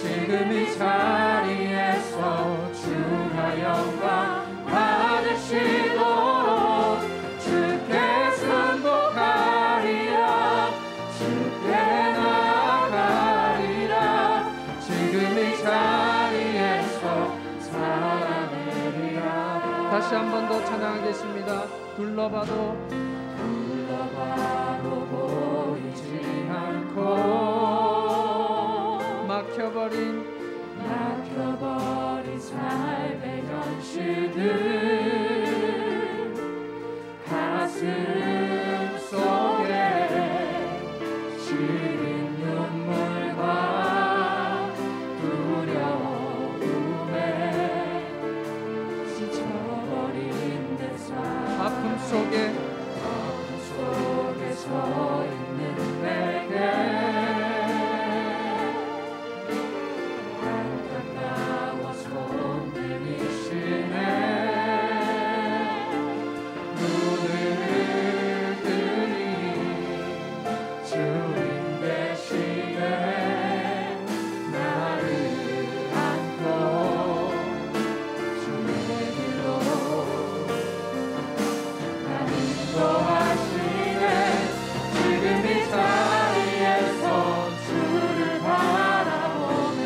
지금 이 자리에서 주가 영광 받으시도록 주께 순복하리라 주께 나가리라 지금 이 자리에서 살아내리라. 다시 한 번 더 찬양하겠습니다. 둘러봐도 보이지 않고 막혀버린 삶의 현실들 가슴 속에 시린 눈물과 두려움에 지쳐버린 내 삶 아픔 속에 서 있는 내게 한껏 나와 손 내미시네. 눈을 뜨니 주인 되시네. 나를 안고 주의 길로 나 인도하시네. 지금 이 자리에서 주를 바라보며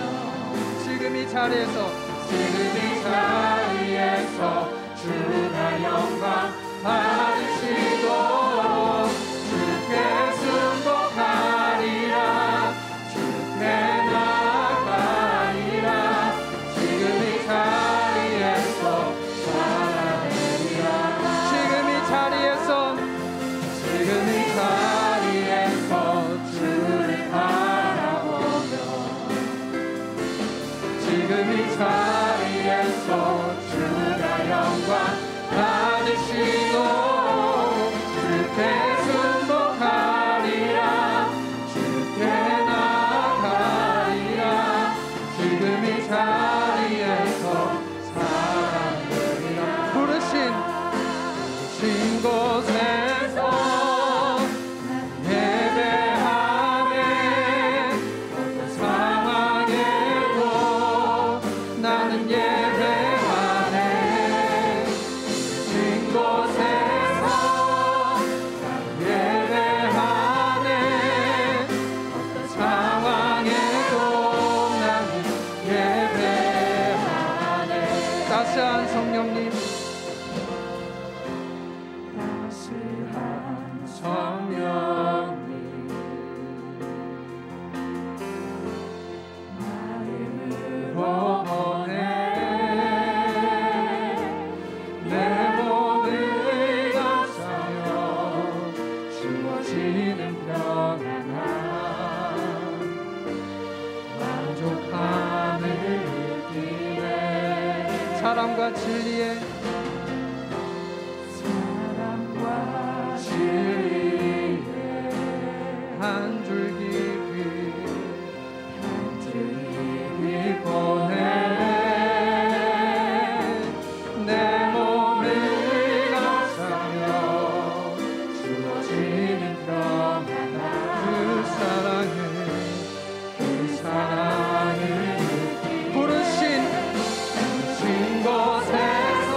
지금 이 자리에서 주가 영광 받으시도록 주께 순복하리라 주께 나가리라 지금 이 자리에서 살아내리라. 지금 이 자리에서 주를 바라보며 지금 이 자리에서 주가 영광 받으시도록 주께 순복하리라 주께 나가리라 지금 이 자리에서 살아내리라. 부르신 곳에서 예배하네. 어떤 상황에도 나는 예배하네. 진 곳에서 나는 예배하네. 어떤 상황에도 나는 예배하네. 따스한 성령님 성령님 마음으로 보내 내 몸을 감싸며 주어지는 평안함 만족함을 느끼네. 사랑과 진리의 한 줄기 보내 내 몸을 감싸며 주어지는 평안함 그 사랑을 느끼 부르신 곳에서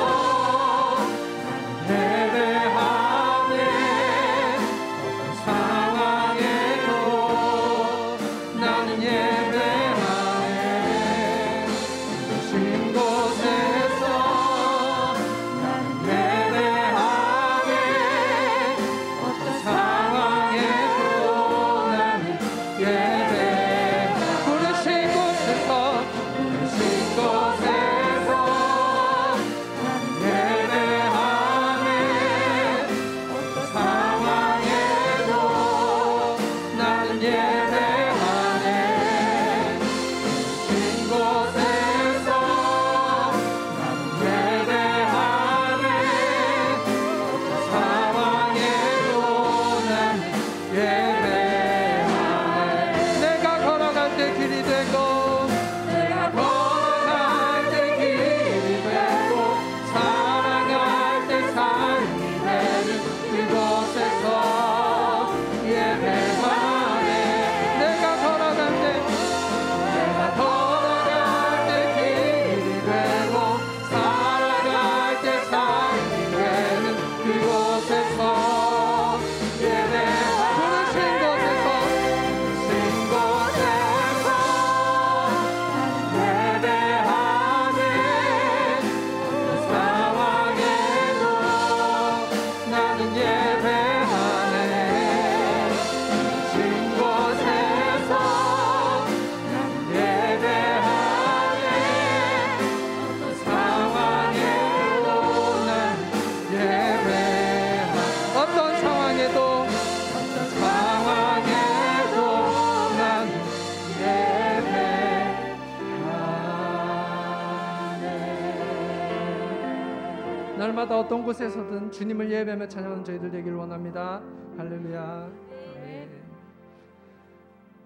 날마다 어떤 곳에서든 주님을 예배하며 찬양하는 저희들 되기를 원합니다. 할렐루야. 아멘.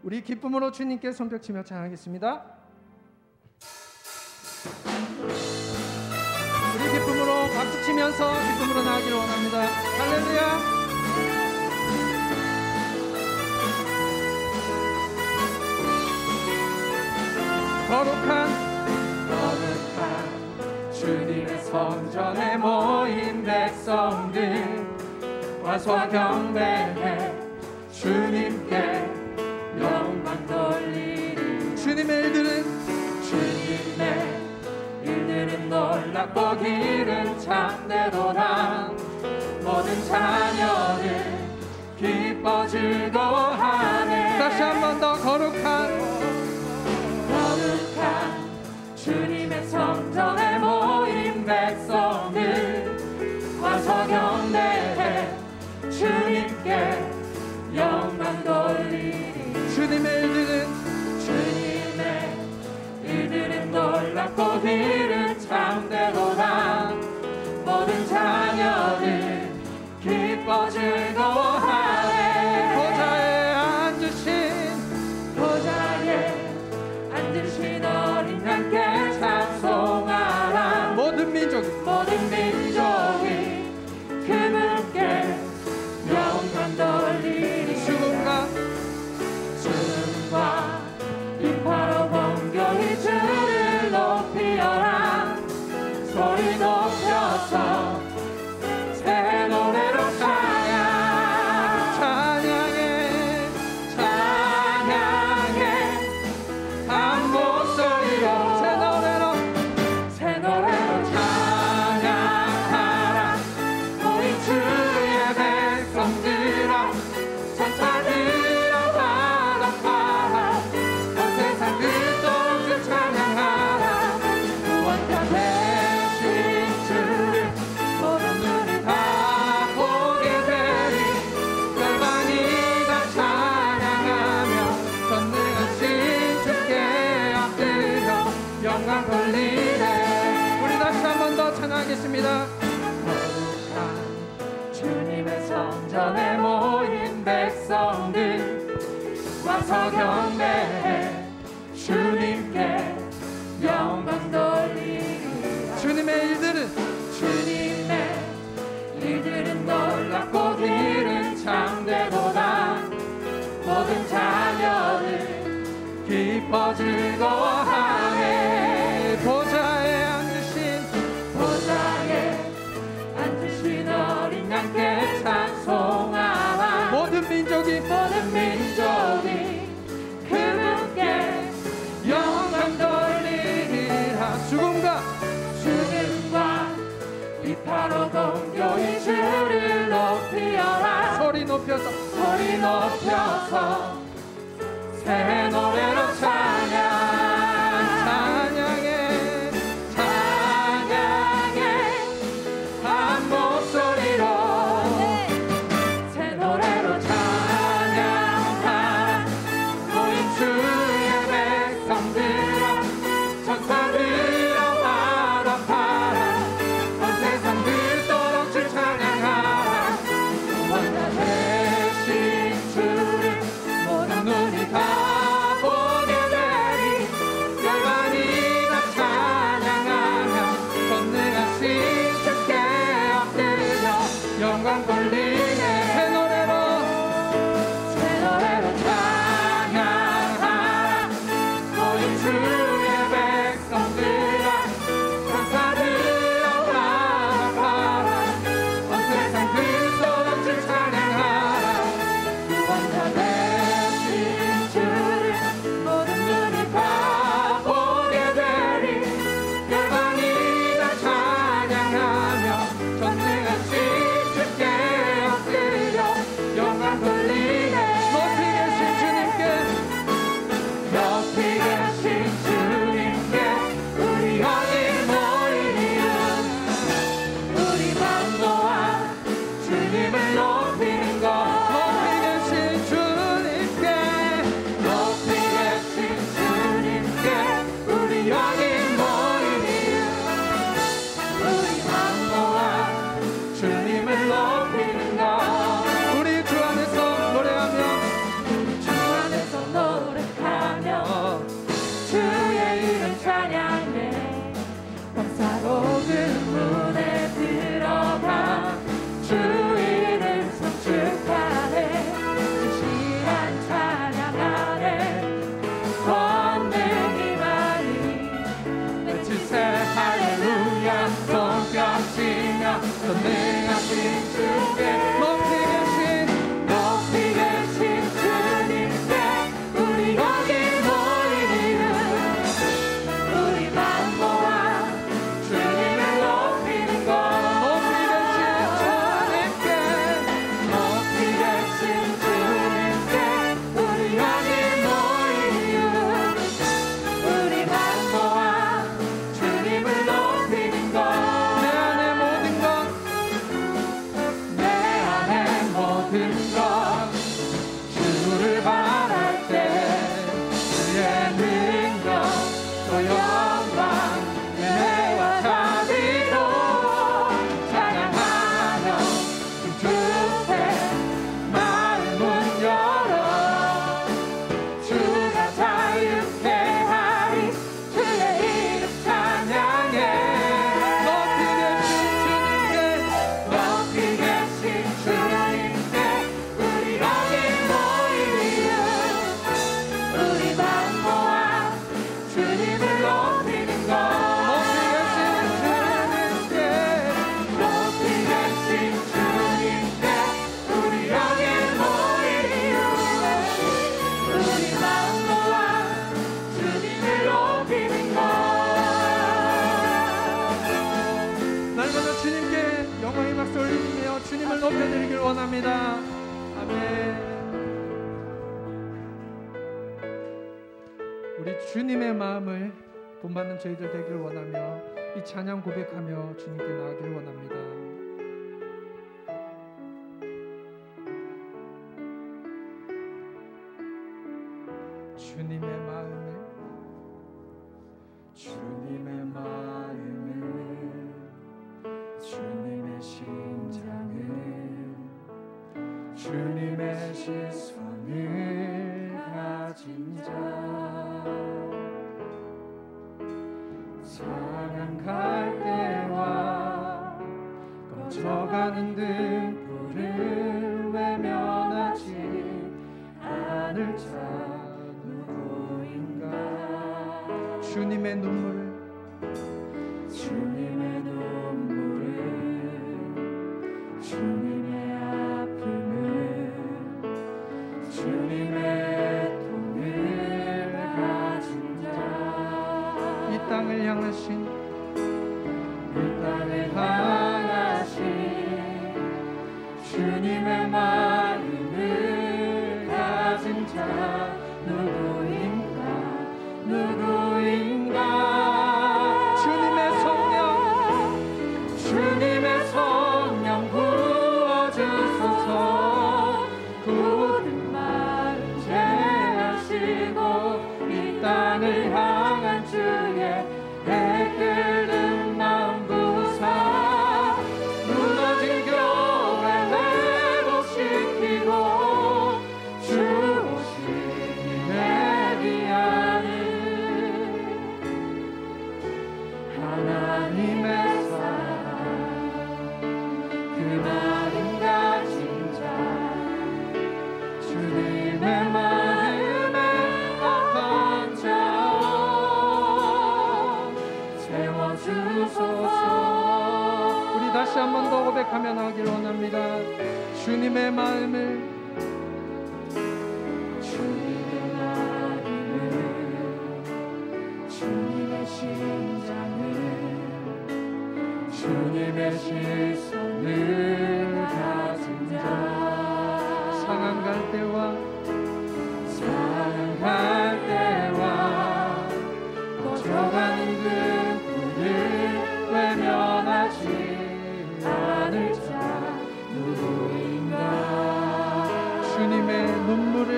우리 기쁨으로 주님께 손뼉치며 찬양하겠습니다. 우리 기쁨으로 박수치면서 기쁨으로 나아가기를 원합니다. 할렐루야. 거룩한 주님의 성전에 모인 백성들 와서 경배해 주님께 영광 돌리리. 주님의 일들은 놀랍고 길은 참되도다. 모든 자녀들 기뻐 즐거워하네. 다시 한 번 더 거룩한 주님의 성전에 모인 백성들 와서 경배해 주님께 영광 돌리리. 주님의 일들은 놀랍고 길은 참되도다. 모든 자녀들 기뻐 즐거워하네. 보좌에 앉으신 어린 양께 찬송하라. 모든 민족이 그분께 영광 돌리리. 죽음과 비파로 공경이 주를 높이어라. 소리 높여서 새 노래로 찬양해 한 목소리로 새 노래로 찬양하라. 모인 주의 백성들아 천사들아 화답하라. 온 세상 그토록 주 찬양하라. 구원자 되신 주를 모든 눈이 다 보게 되리. 열방이 다 찬양하며 전능하신 주께 엎드려 영광 돌리네. 우리 다시 한 번 더 찬양하겠습니다. 주님의 성전에 모인 백성들 와서 경배해 주님께 영광 돌리리. 주님의 일들은 놀랍고 길은 참되도다. 모든 자녀들 기뻐 즐거워하네. 보좌에 앉으신 어린 양께 찬송하라. 모든 민족이 그분께 영광 돌리리라. 죽음과 비파로 공경이 주를 높이어라. 소리 높여서 새 노래로 찬양해 한 목소리로 새 노래로 찬양하라. 모인 주의 백성들아 천사들아 화답하라. 온 세상 그토록 주 찬양하라. 구원자 되신 주를 모든 눈이 다 보게 되리. 열방이 다 찬양하며 전능하신 주께 엎드려 영광 돌리네. 새 노래로 찬양하라. 모인 주의 백성들아 천사들아 화답하라. 온 세상 그토록 주 찬양하라. 구원자 되신 주를 모든 눈이 다 보게 되리. 열방이 다 찬양하며 전능하신 주께 엎드려 영광 돌리네. 높이 계신 주님께 높이 계신 주님께 높여드리길 원합니다. 아멘. 우리 주님의 마음을 본받는 저희들 되길 원하며 이 찬양 고백하며 주님께 나아가길 원합니다. 주님의 마음을 주님의 심장을 주님의 시선을 가진 자 상한 갈대와 꺼져가는 등불을 외면하지 않을 자 누구인가 주님의 눈물을 주님의 아픔을 주님의 통을 가진 자 이 땅을 향하신 주님의 마음을 가진 자 누구인가 주님의 성령 부어주소서 굳은 마음 제하시고 이 땅을 향한 주의 끓는 마음 부사 무너진 교회 회복시키고 주 오시니 예비하는 하나님의 그 마음 가진 자 주님의 마음에 합한 자여 세워주소서 우리 다시 한 번 더 고백하며 나가길 원합니다. 주님의 마음을 주님의 심장을 주님의 시선을 가진 자 상한 갈대와 꺼져가는 등불을 외면하지 않을 자 누구인가 주님의 눈물을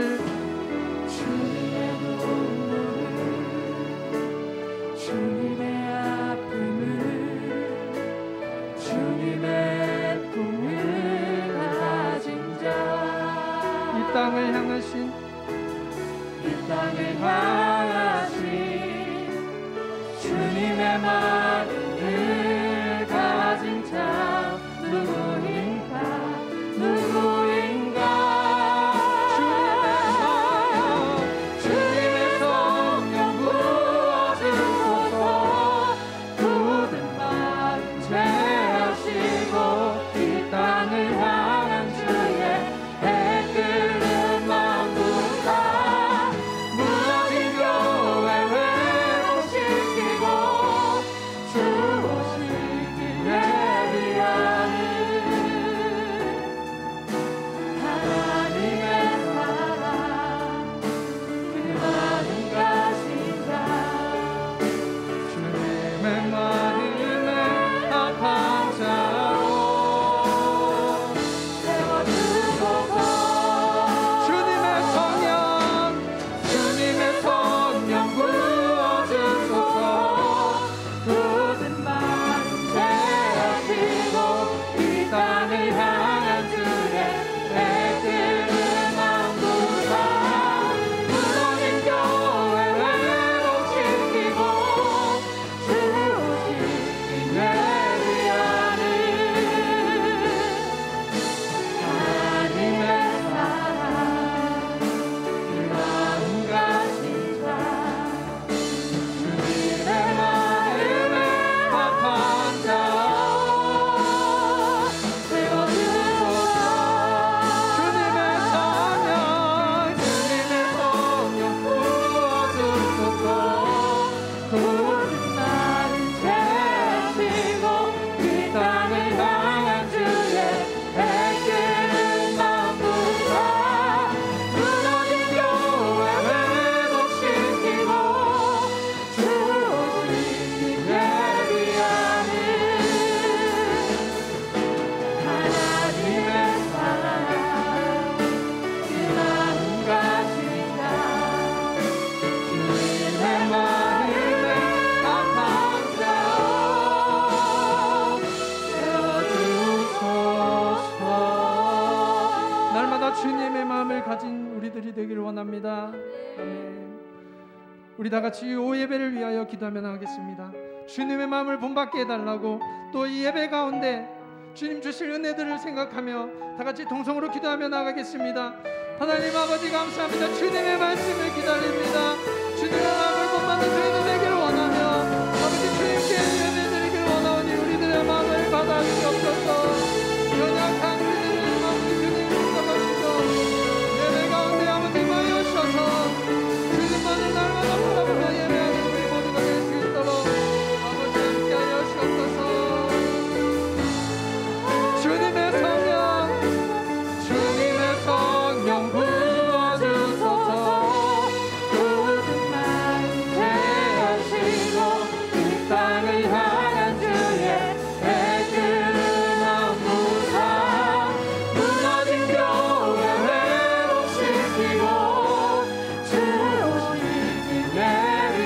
주님의 아픔을 주님의 꿈을 가진 자 이 땅을 향하신 주님의 마음을 가진 자 누구인가 주님의 성령 부어주소서 굳은 마음 제하시고 이 땅을 향한 주의 끓는 마음 부사 무너진 교회 회복시키고 주 우리 다 같이 이 예배를 위하여 기도하며 나가겠습니다. 주님의 마음을 본받게 해달라고, 또 이 예배 가운데 주님 주실 은혜들을 생각하며 다 같이 동성으로 기도하며 나가겠습니다. 하나님 아버지 감사합니다. 주님의 말씀을 기다립니다. 주님의 마음을 본받는 저희들 되기를 원하며 아버지 주님께 예배드리기를 원하오니 우리들의 마음을 받아주옵소서. 연약한 우리들을 아버지 주님 붙잡으시고 예배 가운데 아버지 임하여 주셔서 주님만을 날마다 바라보며 예배하는 우리 모두가 될 수 있도록 아버지 함께하여 주옵소서. 주님의 성령 부어주소서. 모든 만세하시고 이 땅을 향한 주의 애끓는 무상, 무너진 교회 회복시키고 주 오시기 예비하는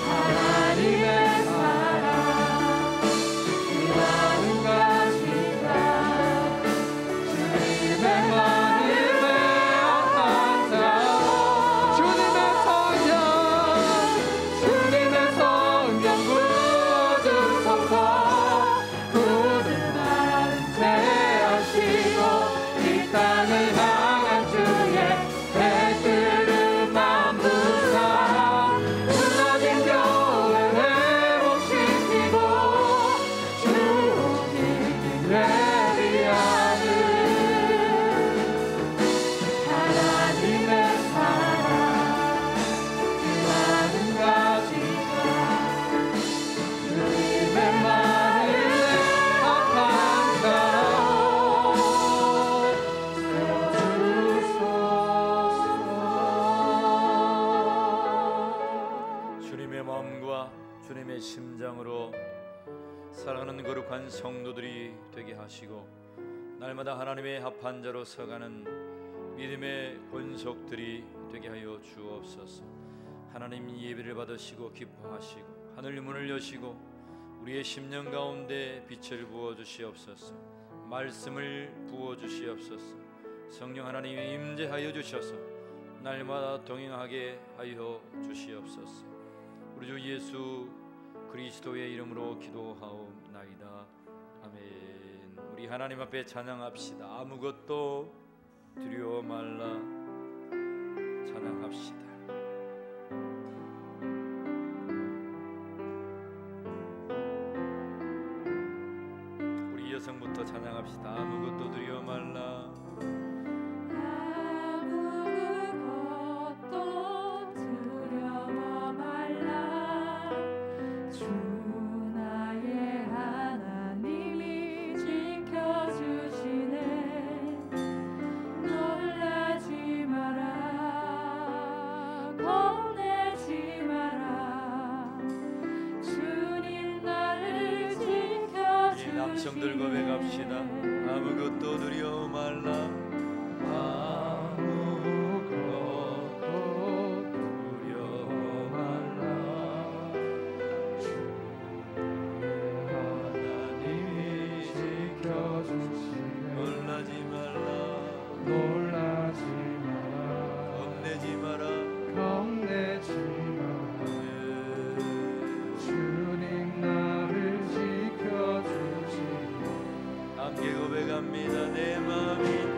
하나님의 사랑 이와는 것이다. 주님의 마음에 합한 자여, 주님의 성령 부어주소서. 굳은 만세하시고 이 땅을 향한 주의 애끓는 무상, 무너진 교회 회복시키고 주 오시기 예비하는 하나님의 사랑 이와는 것이다. 주님의 마음에 합한 자여 세워주소서. 주님의 마음과 주님의 심장으로 사랑하는 거룩한 성도들이 되게 하시고 날마다 하나님의 합한 자로 서가는 믿음의 권속들이 되게 하여 주옵소서. 하나님 예배를 받으시고 기뻐하시고 하늘 문을 여시고 우리의 심령 가운데 빛을 부어주시옵소서. 말씀을 부어주시옵소서. 성령 하나님이 임재하여 주셔서 날마다 동행하게 하여 주시옵소서. 우리 주 예수 그리스도의 이름으로 기도하옵나이다. 아멘. 우리 하나님 앞에 찬양합시다. 아무것도 두려워 말라. 찬양합시다. 우리 여성부터 찬양합시다. 아무것도 두려워 말라. 아무것도 두려워 말라. 주 나의 하나님이 지켜주시네. 놀라지 마라. 겁내지 마라. 주님 나를 지켜주시네. 이 남성들 고백합시다. 아무것도 두려워 말라. 함께 고백합니다. 내 마음이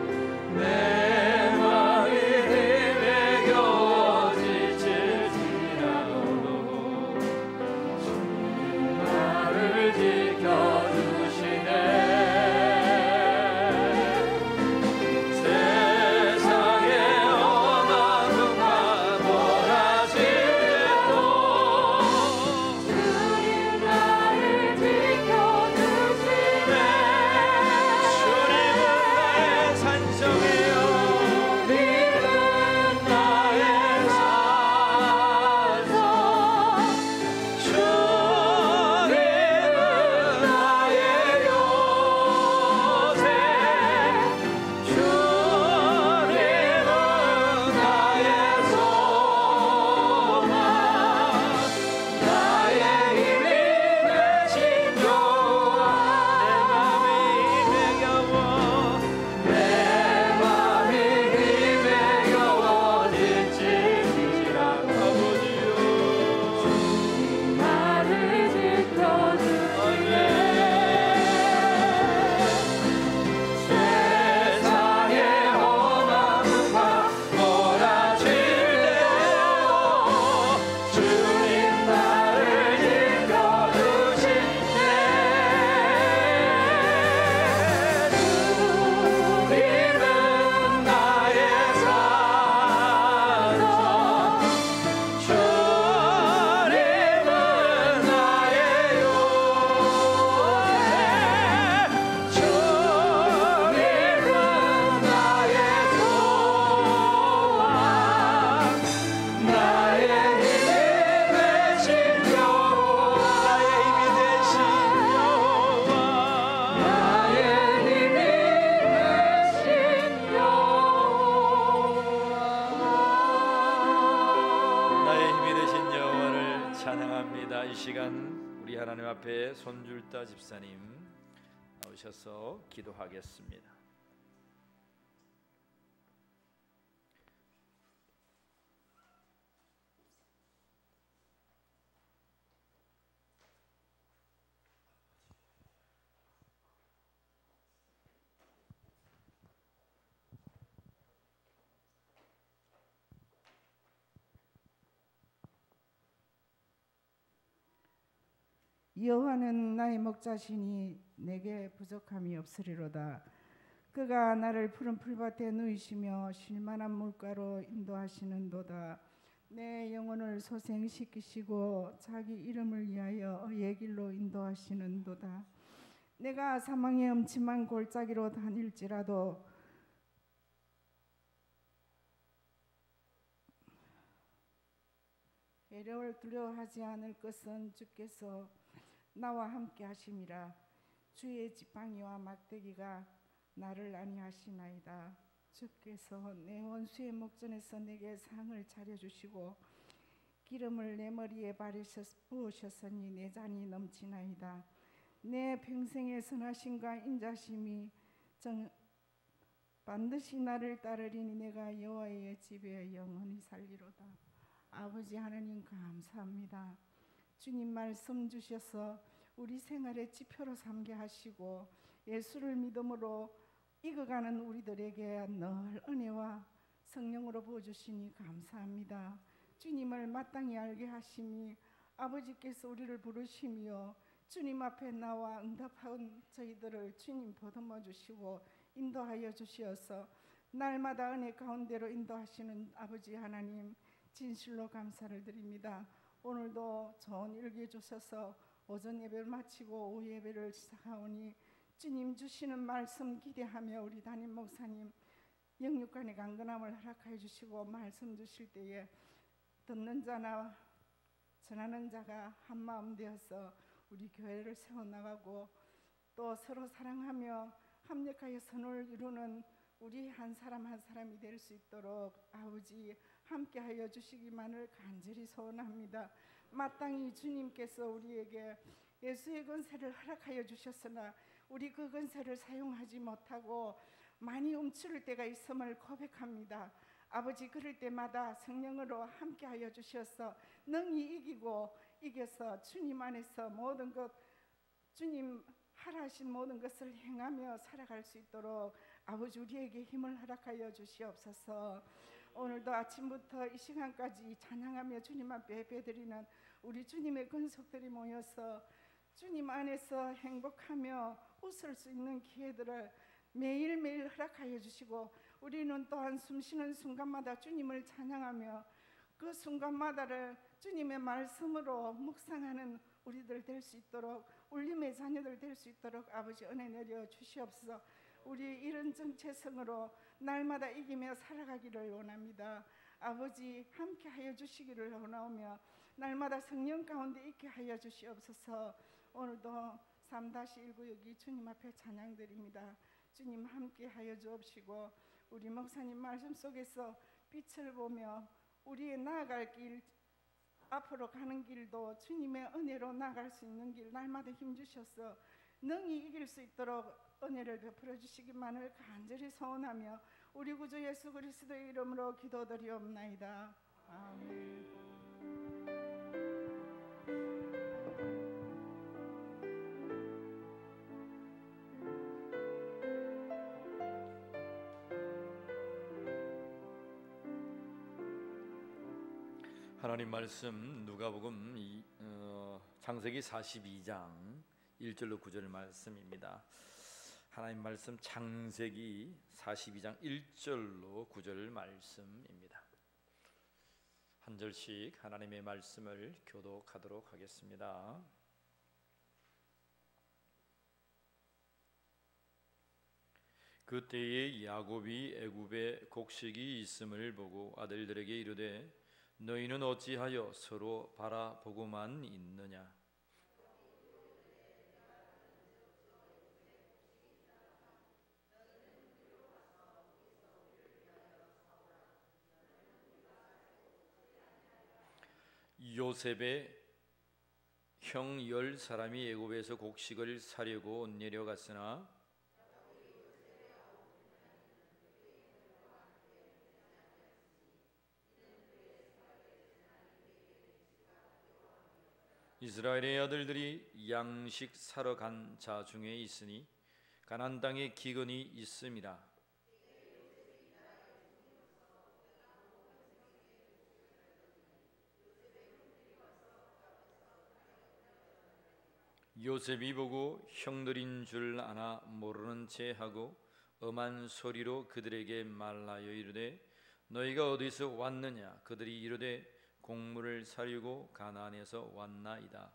기도합니다. 이 시간 우리 하나님 앞에 손줄다 집사님 나오셔서 기도하겠습니다. 여호와는 나의 목자시니 내게 부족함이 없으리로다. 그가 나를 푸른 풀밭에 누이시며 쉴만한 물가로 인도하시는도다. 내 영혼을 소생시키시고 자기 이름을 위하여 의의 길로 인도하시는도다. 내가 사망의 음침한 골짜기로 다닐지라도 해를 두려워하지 않을 것은 주께서 나와 함께 하심이라. 주의 지팡이와 막대기가 나를 안위하시나이다. 주께서 내 원수의 목전에서 내게 상을 차려주시고 기름을 내 머리에 부으셨으니 내 잔이 넘치나이다. 내 평생의 선하심과 인자심이 반드시 나를 따르리니 내가 여호와의 집에 영원히 살리로다. 아버지 하나님 감사합니다. 주님 말씀 주셔서 우리 생활의 지표로 삼게 하시고 예수를 믿음으로 익어가는 우리들에게 늘 은혜와 성령으로 부어주시니 감사합니다. 주님을 마땅히 알게 하심이 아버지께서 우리를 부르시며 주님 앞에 나와 응답한 저희들을 주님 보듬어 주시고 인도하여 주시어서 날마다 은혜 가운데로 인도하시는 아버지 하나님 진실로 감사를 드립니다. 오늘도 좋은 일기 주셔서 오전 예배를 마치고 오후 예배를 시작하오니 주님 주시는 말씀 기대하며 우리 담임 목사님 영육간의 강건함을 허락하여 주시고 말씀 주실 때에 듣는 자나 전하는 자가 한마음 되어서 우리 교회를 세워나가고 또 서로 사랑하며 합력하여 선을 이루는 우리 한 사람 한 사람이 될 수 있도록 아버지 함께하여 주시기만을 간절히 소원합니다. 마땅히 주님께서 우리에게 예수의 권세를 허락하여 주셨으나 우리 그 권세를 사용하지 못하고 많이 움츠릴 때가 있음을 고백합니다. 아버지 그럴 때마다 성령으로 함께하여 주셔서 능히 이겨서 주님 안에서 모든 것 주님 하라하신 모든 것을 행하며 살아갈 수 있도록 아버지 우리에게 힘을 허락하여 주시옵소서. 오늘도 아침부터 이 시간까지 찬양하며 주님 앞에 예배드리는 우리 주님의 권속들이 모여서 주님 안에서 행복하며 웃을 수 있는 기회들을 매일매일 허락하여 주시고 우리는 또한 숨쉬는 순간마다 주님을 찬양하며 그 순간마다를 주님의 말씀으로 묵상하는 우리들 될 수 있도록 울림의 자녀들 될 수 있도록 아버지 은혜 내려 주시옵소서. 우리 이런 정체성으로 날마다 이기며 살아가기를 원합니다. 아버지 함께하여 주시기를 원하오며 날마다 성령 가운데 있게 하여 주시옵소서. 오늘도 3-1구역이 주님 앞에 찬양드립니다. 주님 함께하여 주옵시고 우리 목사님 말씀 속에서 빛을 보며 우리의 나아갈 길 앞으로 가는 길도 주님의 은혜로 나아갈 수 있는 길 날마다 힘주셔서 능히 이길 수 있도록 은혜를 베풀어 주시기만을 간절히 소원하며 우리 구주 예수 그리스도의 이름으로 기도드리옵나이다. 아멘. 하나님 말씀 누가복음 창세기 42장 1절로 9절 말씀입니다. 하나님 말씀 창세기 42장 1절로 9절 말씀입니다. 한 절씩 하나님의 말씀을 교독하도록 하겠습니다. 그때에 야곱이 애굽에 곡식이 있음을 보고 아들들에게 이르되 너희는 어찌하여 서로 바라보고만 있느냐? 요셉의 형 10사람이 애굽에서 곡식을 사려고 내려갔으나 이스라엘의 아들들이 양식 사러 간 자 중에 있으니 가나안 땅에 기근이 있음이라. 요셉이 보고 형들인 줄 아나 모르는 채 하고 엄한 소리로 그들에게 말하여 이르되 너희가 어디서 왔느냐. 그들이 이르되 곡물을 사려고 가나안에서 왔나이다.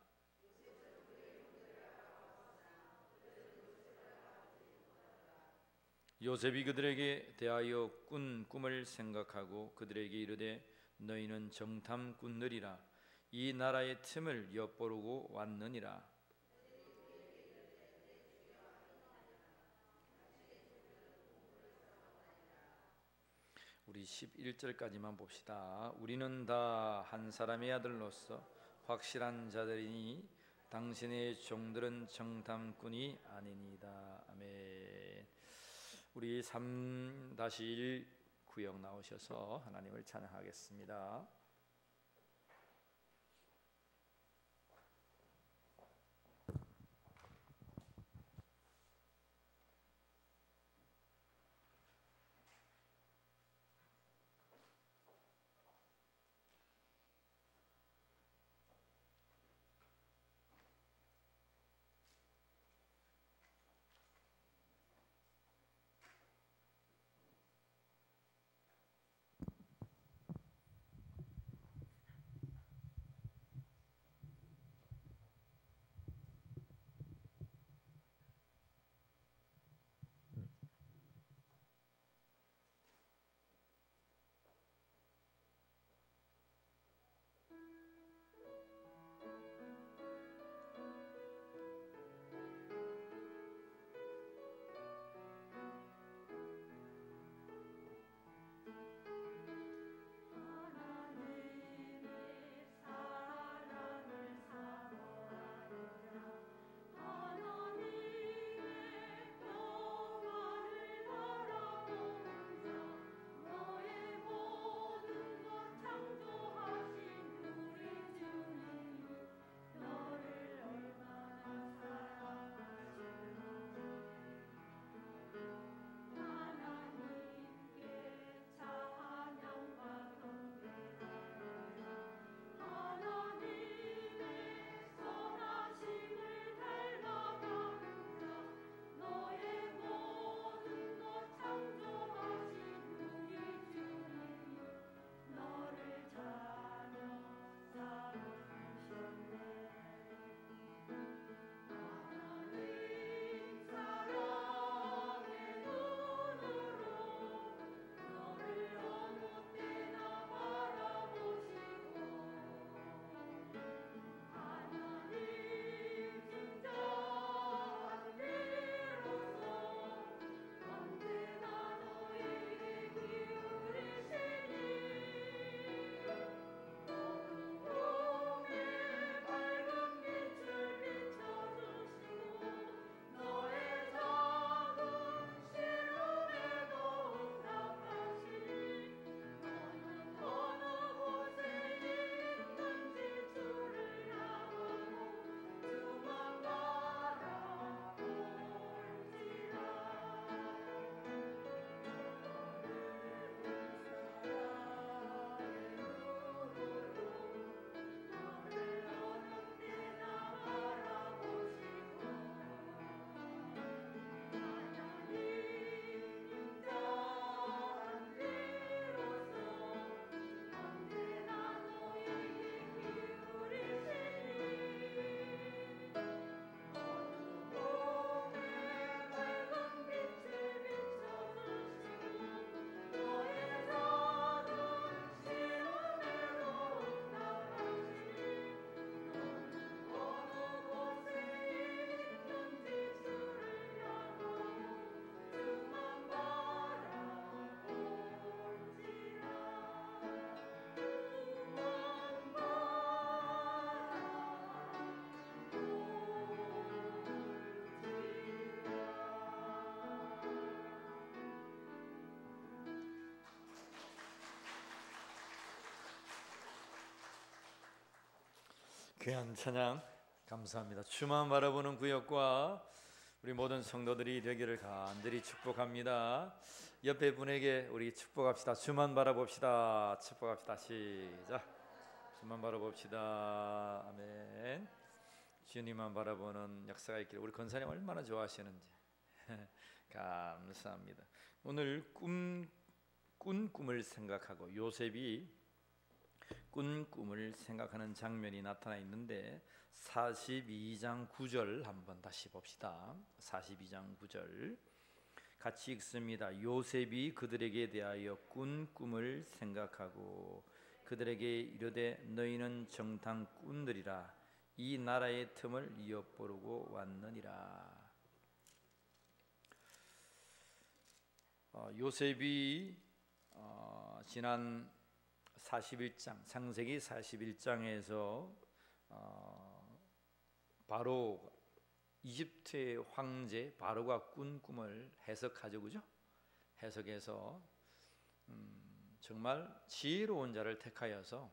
요셉이 그들에게 대하여 꾼 꿈을 생각하고 그들에게 이르되 너희는 정탐꾼들이라. 이 나라의 틈을 엿보르고 왔느니라. 우리 11절까지만 봅시다. 우리는 다 한 사람의 아들로서 확실한 자들이니 당신의 종들은 정탐꾼이 아니니이다. 아멘. 우리 3-1 구역 나오셔서 하나님을 찬양하겠습니다. 귀한 찬양 감사합니다. 주만 바라보는 구역과 우리 모든 성도들이 되기를 간절히 축복합니다. 옆에 분에게 우리 축복합시다. 주만 바라봅시다. 축복합시다. 시작. 주만 바라봅시다. 아멘. 주님만 바라보는 역사가 있기를 우리 권사님 얼마나 좋아하시는지 감사합니다. 오늘 꾼 꿈을 생각하고 요셉이 꾼 꿈을 생각하는 장면이 나타나 있는데 42장 9절 한번 다시 봅시다. 42장 9절 같이 읽습니다. 요셉이 그들에게 대하여 꾼 꿈을 생각하고 그들에게 이르되 너희는 정탐 꾼들이라 이 나라의 틈을 엿보르고 왔느니라. 요셉이 지난 41장 창세기 41장에서 바로 이집트의 황제 바로가 꾼 꿈을 해석하죠, 그죠? 해석해서 정말 지혜로운 자를 택하여서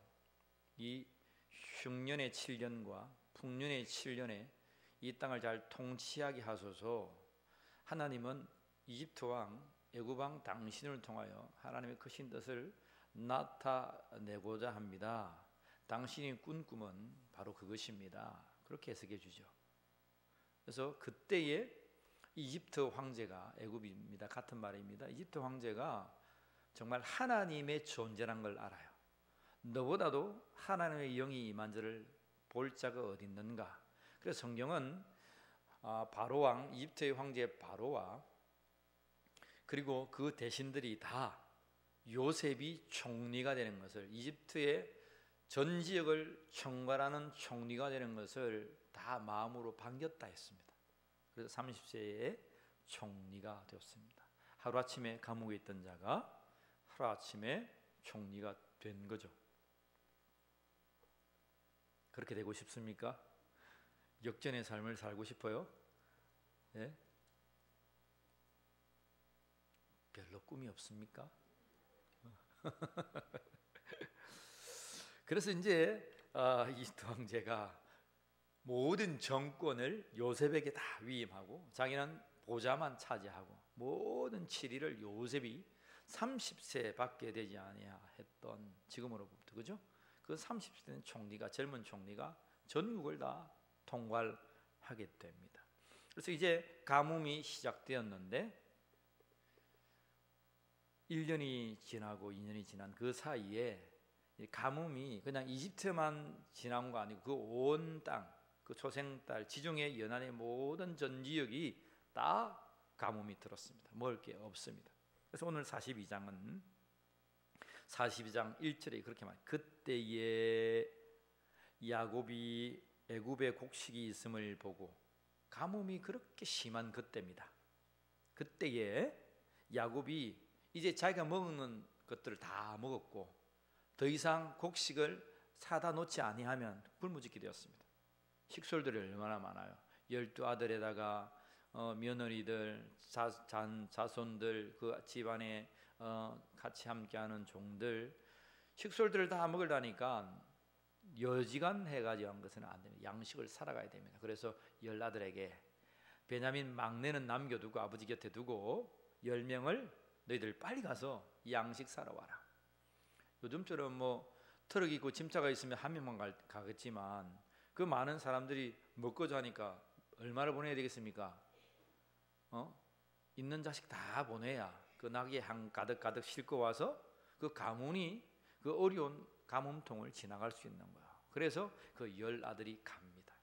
이 흉년의 7년과 풍년의 7년에 이 땅을 잘 통치하게 하소서. 하나님은 이집트 왕 애굽 왕 당신을 통하여 하나님의 크신 뜻을 나타내고자 합니다. 당신이 꾼 꿈은 바로 그것입니다. 그렇게 해석해 주죠. 그래서 그때의 이집트 황제가 애굽입니다. 같은 말입니다. 이집트 황제가 정말 하나님의 존재란 걸 알아요. 너보다도 하나님의 영이 임한 자를 볼 자가 어디 있는가. 그래서 성경은 바로왕 이집트의 황제 바로와 그리고 그 대신들이 다 요셉이 총리가 되는 것을, 이집트의 전 지역을 총괄하는 총리가 되는 것을 다 마음으로 반겼다 했습니다. 그래서 30세에 총리가 되었습니다. 하루아침에 감옥에 있던 자가 하루아침에 총리가 된 거죠. 그렇게 되고 싶습니까? 역전의 삶을 살고 싶어요? 예? 별로 꿈이 없습니까? 그래서 이제 이집트 황제가 모든 정권을 요셉에게 다 위임하고 자기는 보좌만 차지하고 모든 치리를 요셉이 30세 밖에 되지 아니했던 지금으로부터, 그죠? 그 30세 된 총리가, 젊은 총리가 전국을 다 통괄하게 됩니다. 그래서 이제 가뭄이 시작되었는데 1년이 지나고 2년이 지난 그 사이에 가뭄이 그냥 이집트만 지난 거 아니고 그 온 땅, 그 초생딸 지중해 연안의 모든 전 지역이 다 가뭄이 들었습니다. 먹을 게 없습니다. 그래서 오늘 42장은 42장 1절에 그렇게 말해요. 그때에 야곱이 애굽에 곡식이 있음을 보고, 가뭄이 그렇게 심한 그때입니다. 그때에 야곱이 이제 자기가 먹는 것들을 다 먹었고 더 이상 곡식을 사다 놓지 아니하면 굶어죽게 되었습니다. 식솔들이 얼마나 많아요. 12아들에다가 며느리들, 자손들, 그 집안에 같이 함께하는 종들, 식솔들을 다 먹으려니까 여지간 해가지고 한 것은 안 됩니다. 양식을 살아가야 됩니다. 그래서 10아들에게 베냐민 막내는 남겨두고 아버지 곁에 두고 10명을 너희들 빨리 가서 양식 사러 와라. 요즘처럼 뭐 트럭 있고 짐차가 있으면 한 명만 가겠지만 그 많은 사람들이 먹고 자니까 얼마를 보내야 되겠습니까? 있는 자식 다 보내야 그 낙이 한 가득 싣고 와서 그 가문이 그 어려운 가뭄통을 지나갈 수 있는 거야. 그래서 그 10아들이 갑니다.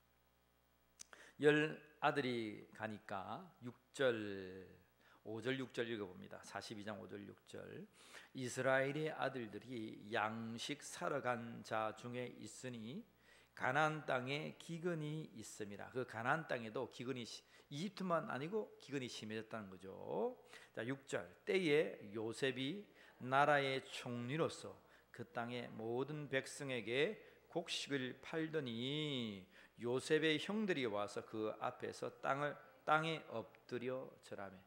10아들이 가니까 6절 5절 6절 읽어봅니다. 42장 5절 6절 이스라엘의 아들들이 양식 사러 간 자 중에 있으니 가나안 땅에 기근이 있음이라. 그 가나안 땅에도 기근이, 이집트만 아니고 기근이 심해졌다는 거죠. 자 6절 때에 요셉이 나라의 총리로서 그 땅의 모든 백성에게 곡식을 팔더니 요셉의 형들이 와서 그 앞에서 땅에 엎드려 절하며.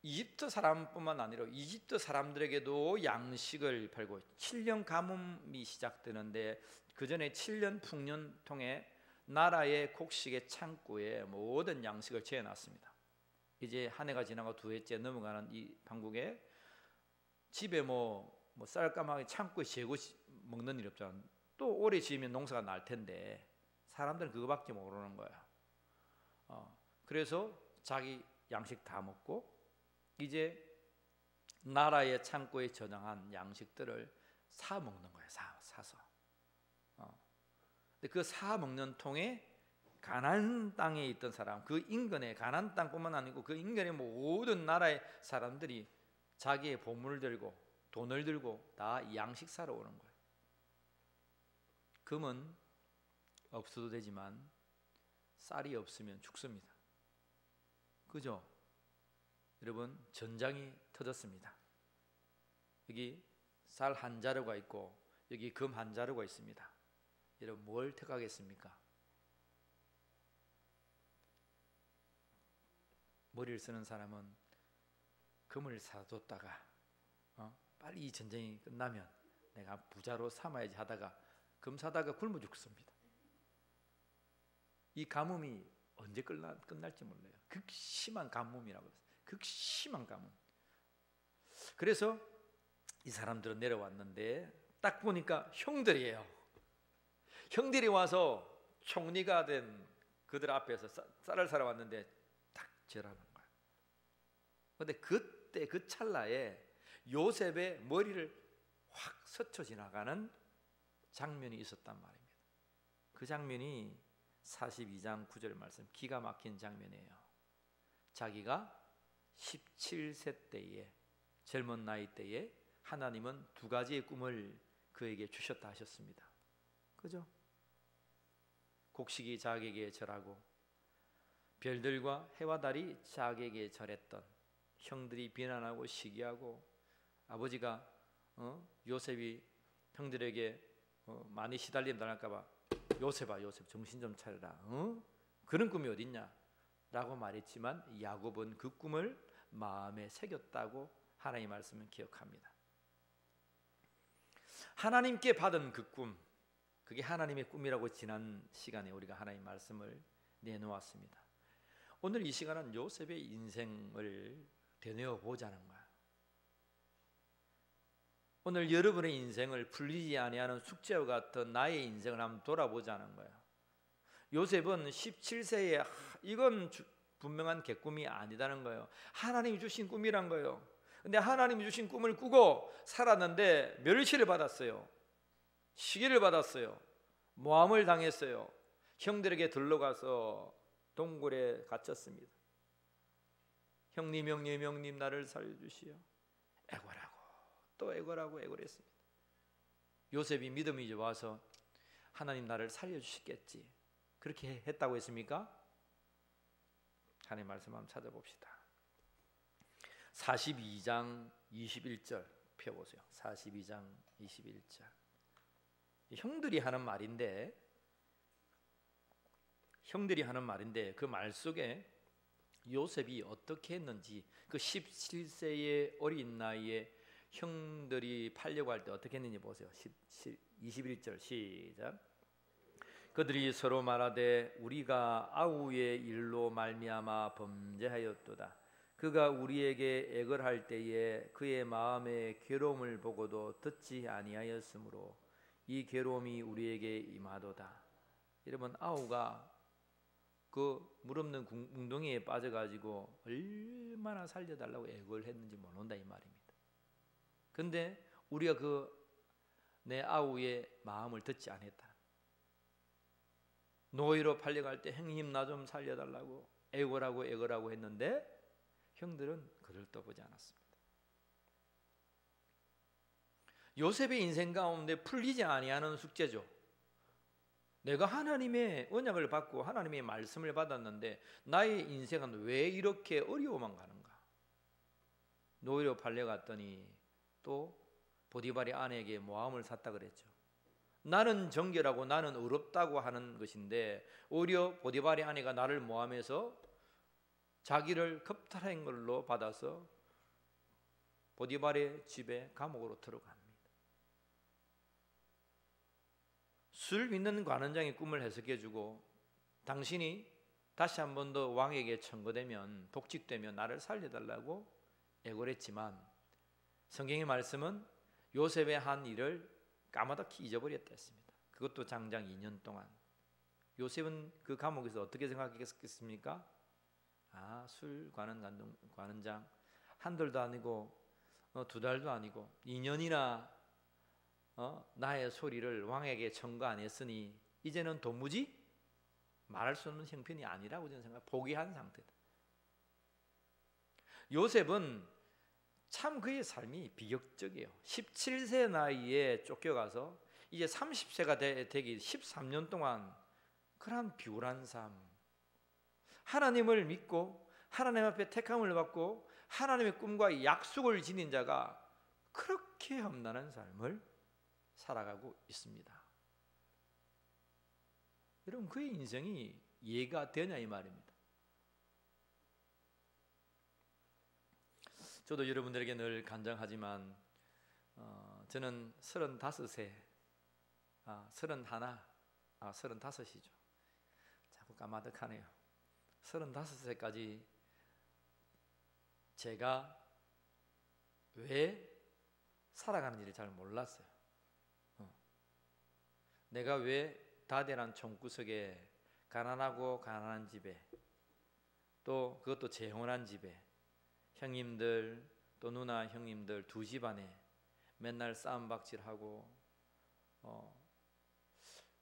이집트 사람뿐만 아니라 이집트 사람들에게도 양식을 팔고 7년 가뭄이 시작되는데 그 전에 7년 풍년 통해 나라의 곡식의 창고에 모든 양식을 재어놨습니다. 이제 한 해가 지나고 두 해째 넘어가는 이 방국에 집에 쌀까마귀 창고에 재고 먹는 일 없잖아. 또 오래 지으면 농사가 날 텐데 사람들은 그거밖에 모르는 거야. 그래서 자기 양식 다 먹고 이제 나라의 창고에 저장한 양식들을 사 먹는 거야. 사서. 근데 그 사 먹는 통에 가나안 땅에 있던 사람, 그 인근의 가나안 땅뿐만 아니고 그 인근의 모든 나라의 사람들이 자기의 보물을 들고 돈을 들고 다 양식 사러 오는 거예요. 금은 없어도 되지만 쌀이 없으면 죽습니다. 그죠? 여러분, 전장이 터졌습니다. 여기 쌀 한 자루가 있고 여기 금 한 자루가 있습니다. 여러분, 뭘 택하겠습니까? 머리를 쓰는 사람은 금을 사뒀다가 빨리 이 전쟁이 끝나면 내가 부자로 삼아야지 하다가 금 사다가 굶어 죽습니다. 이 가뭄이 언제 끝날지 몰라요. 극심한 가뭄이라고 했어요. 극심한 가뭄. 그래서 이 사람들은 내려왔는데 딱 보니까 형들이에요. 형들이 와서 총리가 된 그들 앞에서 쌀을 사러 왔는데 딱 절하는 거야. 그런데 그때 그 찰나에 요셉의 머리를 확 스쳐 지나가는 장면이 있었단 말입니다. 그 장면이 42장 9절 말씀, 기가 막힌 장면이에요. 자기가 17세 때에, 젊은 나이 때에 하나님은 두 가지의 꿈을 그에게 주셨다 하셨습니다. 그죠? 곡식이 자기에게 절하고 별들과 해와 달이 자기에게 절했던, 형들이 비난하고 시기하고 아버지가 요셉이 형들에게 많이 시달림 당할까 봐 요셉아, 요셉 정신 좀 차려라. 그런 꿈이 어딨냐? 라고 말했지만 야곱은 그 꿈을 마음에 새겼다고 하나님의 말씀은 기억합니다. 하나님께 받은 그 꿈, 그게 하나님의 꿈이라고 지난 시간에 우리가 하나님의 말씀을 내놓았습니다. 오늘 이 시간은 요셉의 인생을 되뇌어 보자는 거야. 오늘 여러분의 인생을 풀리지 아니하는 숙제와 같은 나의 인생을 한번 돌아보자는 거야. 요셉은 17세에 이건 분명한 개꿈이 아니다는 거예요. 하나님이 주신 꿈이란 거예요. 근데 하나님이 주신 꿈을 꾸고 살았는데 멸시를 받았어요. 시기를 받았어요. 모함을 당했어요. 형들에게 들러가서 동굴에 갇혔습니다. 형님 나를 살려주시오. 애고라고 또 애고라고 애고랬습니다. 요셉이 믿음이 좋아서 하나님 나를 살려주시겠지, 그렇게 했다고 했습니까? 하나님 말씀 한번 찾아봅시다. 42장 21절 펴보세요. 42장 21절. 형들이 하는 말인데 그 말 속에 요셉이 어떻게 했는지, 그 17세의 어린 나이에 형들이 팔려고 할 때 어떻게 했는지 보세요. 21절 시작. 그들이 서로 말하되 우리가 아우의 일로 말미암아 범죄하였도다. 그가 우리에게 애걸할 때에 그의 마음의 괴로움을 보고도 듣지 아니하였으므로 이 괴로움이 우리에게 임하도다. 여러분, 아우가 그 물 없는 웅덩이에 빠져가지고 얼마나 살려달라고 애걸 했는지 모른다 이 말입니다. 근데 우리가 내 아우의 마음을 듣지 않았다. 노예로 팔려갈 때 형님 나 좀 살려달라고 애걸하고 했는데 형들은 그를 떠보지 않았습니다. 요셉의 인생 가운데 풀리지 아니하는 숙제죠. 내가 하나님의 언약을 받고 하나님의 말씀을 받았는데 나의 인생은 왜 이렇게 어려워만 가는가? 노예로 팔려갔더니 또 보디발의 아내에게 모함을 샀다 그랬죠. 나는 정결하고 나는 의롭다고 하는 것인데 오히려 보디발의 아내가 나를 모함해서 자기를 겁탈한 걸로 받아서 보디발의 집에 감옥으로 들어갑니다. 술 믿는 관원장의 꿈을 해석해주고 당신이 다시 한 번 더 왕에게 청구되면 복직되면 나를 살려달라고 애걸했지만 성경의 말씀은 요셉의 한 일을 까마득히 잊어버렸다 했습니다. 그것도 장장 2년 동안. 요셉은 그 감옥에서 어떻게 생각했겠습니까? 술 관원장 한 달도 아니고 2달도 아니고 2년이나 나의 소리를 왕에게 청구 안 했으니 이제는 도무지 말할 수 없는 형편이 아니라고 저는 생각. 포기한 상태다. 요셉은 참 그의 삶이 비극적이에요. 17세 나이에 쫓겨가서 이제 30세가 되기 13년 동안 그런 비굴한 삶. 하나님을 믿고 하나님 앞에 택함을 받고 하나님의 꿈과 약속을 지닌 자가 그렇게 험난한 삶을 살아가고 있습니다. 여러분, 그의 인생이 이해가 되냐 이 말입니다. 저도 여러분들에게 늘 간증하지만 저는 35세, 31, 35이죠. 자꾸 까마득하네요. 35세까지 제가 왜 살아가는지를 잘 몰랐어요. 내가 왜 다대란 총구석에 가난하고 가난한 집에 또 그것도 재혼한 집에 형님들 또 누나 형님들 두 집안에 맨날 싸움박질하고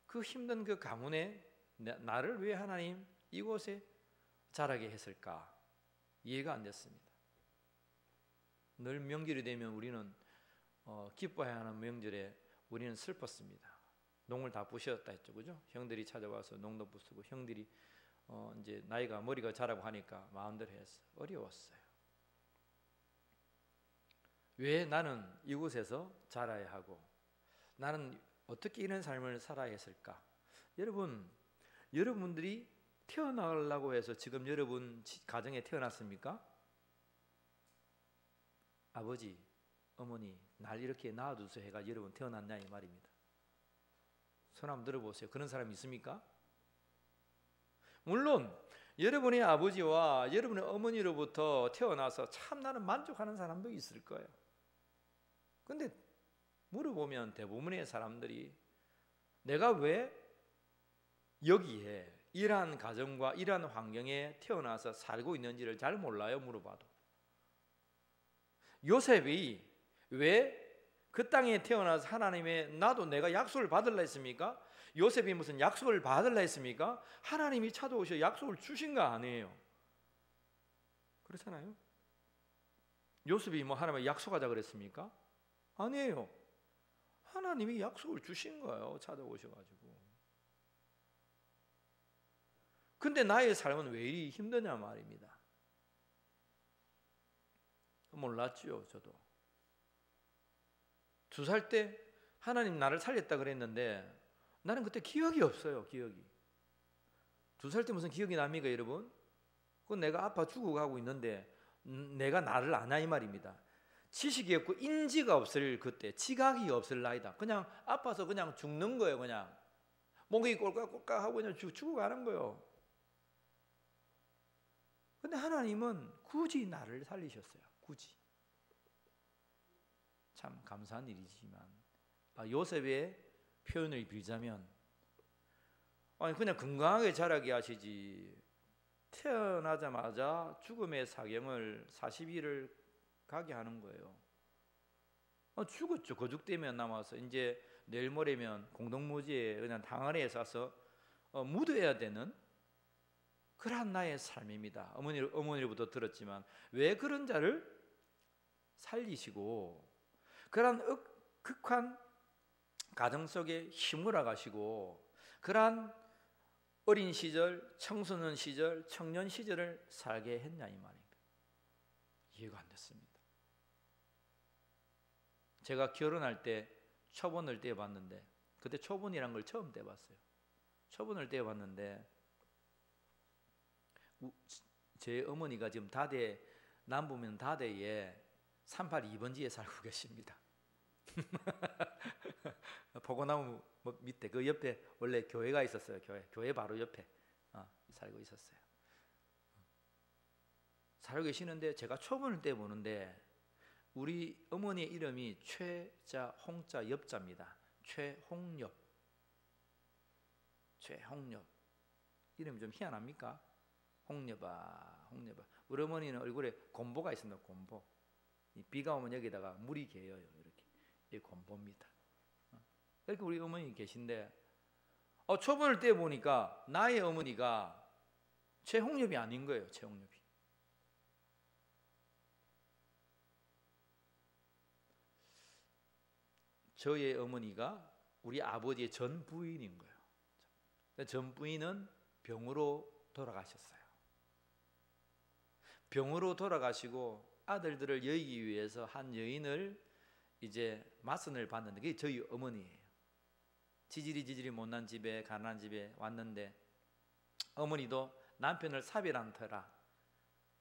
그 힘든 그 가문에 나를 왜 하나님 이곳에 자라게 했을까 이해가 안 됐습니다. 늘 명절이 되면 우리는 기뻐해야 하는 명절에 우리는 슬펐습니다. 농을 다 부셨다 했죠, 그죠? 형들이 찾아와서 농도 부수고 형들이 이제 나이가 머리가 자라고 하니까 마음대로 했어요. 어려웠어요. 왜 나는 이곳에서 자라야 하고 나는 어떻게 이런 삶을 살아야 했을까? 여러분들이 태어나려고 해서 지금 여러분 가정에 태어났습니까? 아버지, 어머니 날 이렇게 낳아주세요 해가 여러분 태어났냐 이 말입니다. 손 한번 들어보세요. 그런 사람 있습니까? 물론 여러분의 아버지와 여러분의 어머니로부터 태어나서 참 나는 만족하는 사람도 있을 거예요. 근데 물어보면 대부분의 사람들이 내가 왜 여기에 이러한 가정과 이러한 환경에 태어나서 살고 있는지를 잘 몰라요. 물어봐도. 요셉이 왜 그 땅에 태어나서 하나님의 나도 내가 약속을 받으려 했습니까? 요셉이 무슨 약속을 받으려 했습니까? 하나님이 찾아오셔 약속을 주신 거 아니에요. 그렇잖아요. 요셉이 뭐 하나님과 약속하자 그랬습니까? 아니에요. 하나님이 약속을 주신 거예요. 찾아오셔가지고. 근데 나의 삶은 왜 이리 힘드냐 말입니다. 몰랐지요. 저도 2살 때 하나님 나를 살렸다 그랬는데 나는 그때 기억이 없어요. 기억이 2살 때 무슨 기억이 납니까 여러분? 그건 내가 아파 죽어가고 있는데 내가 나를 아냐 이 말입니다. 지식이 없고 인지가 없을 그때 지각이 없을 나이다. 그냥 아파서 그냥 죽는 거예요. 그냥 목이 꼴깍꼴깍 하고 그냥 죽어가는 거예요. 근데 하나님은 굳이 나를 살리셨어요. 굳이. 참 감사한 일이지만 요셉의 표현을 빌자면 그냥 건강하게 자라게 하시지 태어나자마자 죽음의 사경을 40일을 가게 하는 거예요. 죽었죠. 거죽되면 남아서 이제 내일 모레면 공동묘지에 그냥 당안에 싸서 묻어야 되는 그러한 나의 삶입니다. 어머니로부터 들었지만 왜 그런 자를 살리시고 그러한 극한 가정 속에 힘을 가시고 그러한 어린 시절, 청소년 시절, 청년 시절을 살게 했냐 이 말입니다. 이해가 안 됐습니다. 제가 결혼할 때 초본을 떼어봤는데 그때 초본이란 걸 처음 떼어봤어요. 초본을 떼어봤는데 제 어머니가 지금 다대 남부면 다대에 382번지에 살고 계십니다. 포고나무 밑에 그 옆에 원래 교회가 있었어요. 교회 바로 옆에 살고 있었어요. 살고 계시는데 제가 초본을 때 보는데 우리 어머니의 이름이 최자 홍자 엽자입니다. 최홍엽. 이름이 좀 희한합니까? 홍엽아. 우리 어머니는 얼굴에 곰보가 있습니다. 곰보. 비가 오면 여기다가 물이 개어요. 이렇게. 이 곰보입니다. 이렇게 우리 어머니 계신데 초본을 때 보니까 나의 어머니가 최홍엽이 아닌 거예요. 최홍엽이. 저의 어머니가 우리 아버지의 전 부인인 거예요. 전 부인은 병으로 돌아가셨어요. 병으로 돌아가시고 아들들을 여의기 위해서 한 여인을 이제 맞선을 받는데 그게 저희 어머니예요. 지질이 못난 집에 가난한 집에 왔는데 어머니도 남편을 사별한 터라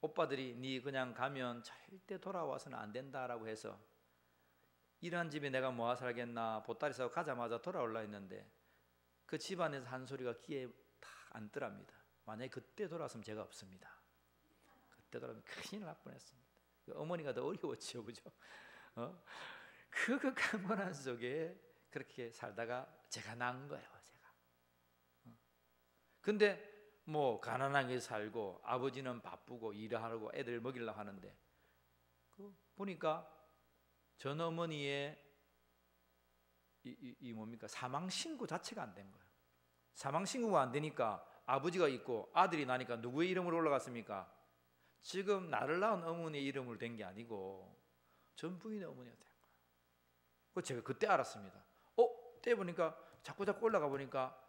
오빠들이 네 그냥 가면 절대 돌아와서는 안 된다라고 해서 이런 집에 내가 모아 살겠나 보따리 싸고 가자마자 돌아올라 했는데 그 집안에서 한 소리가 귀에 다 앉더랍니다. 만약에 그때 돌아왔으면 제가 없습니다. 그때 돌아오면 큰일 날 뻔했습니다. 어머니가 더 어려웠죠, 그죠? 그 강건한 속에 그렇게 살다가 제가 난 거예요, 제가. 근데 뭐 가난하게 살고 아버지는 바쁘고 일하고 애들 먹이려고 하는데 보니까 전 어머니의 이 뭡니까 사망 신고 자체가 안 된 거예요. 사망 신고가 안 되니까 아버지가 있고 아들이 나니까 누구의 이름으로 올라갔습니까? 지금 나를 낳은 어머니의 이름으로 된 게 아니고 전 부인의 어머니가 된 거예요. 그래서 제가 그때 알았습니다. 그때 보니까 자꾸 올라가 보니까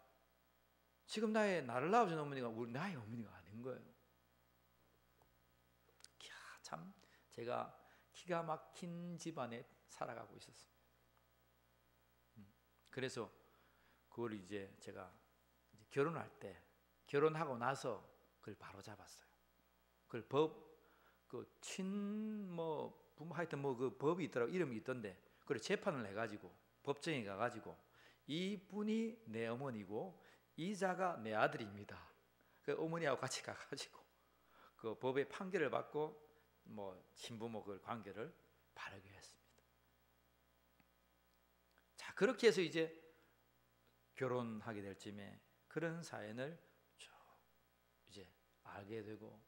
지금 나를 낳아준 어머니가 나의 어머니가 아닌 거예요. 참 제가 기가 막힌 집안에 살아가고 있었습니다. 그래서 그걸 이제 제가 결혼할 때 결혼하고 나서 그걸 바로 잡았어요. 그걸 하여튼 그 법이 있더라고 이름이 있던데 그래 재판을 해가지고 법정에 가가지고 이분이 내 어머니고 이자가 내 아들입니다. 그 어머니하고 같이 가가지고 그 법의 판결을 받고 친부모 그 관계를 바르게 했습니다. 자 그렇게 해서 이제 결혼하게 될 쯤에 그런 사연을 쭉 이제 알게 되고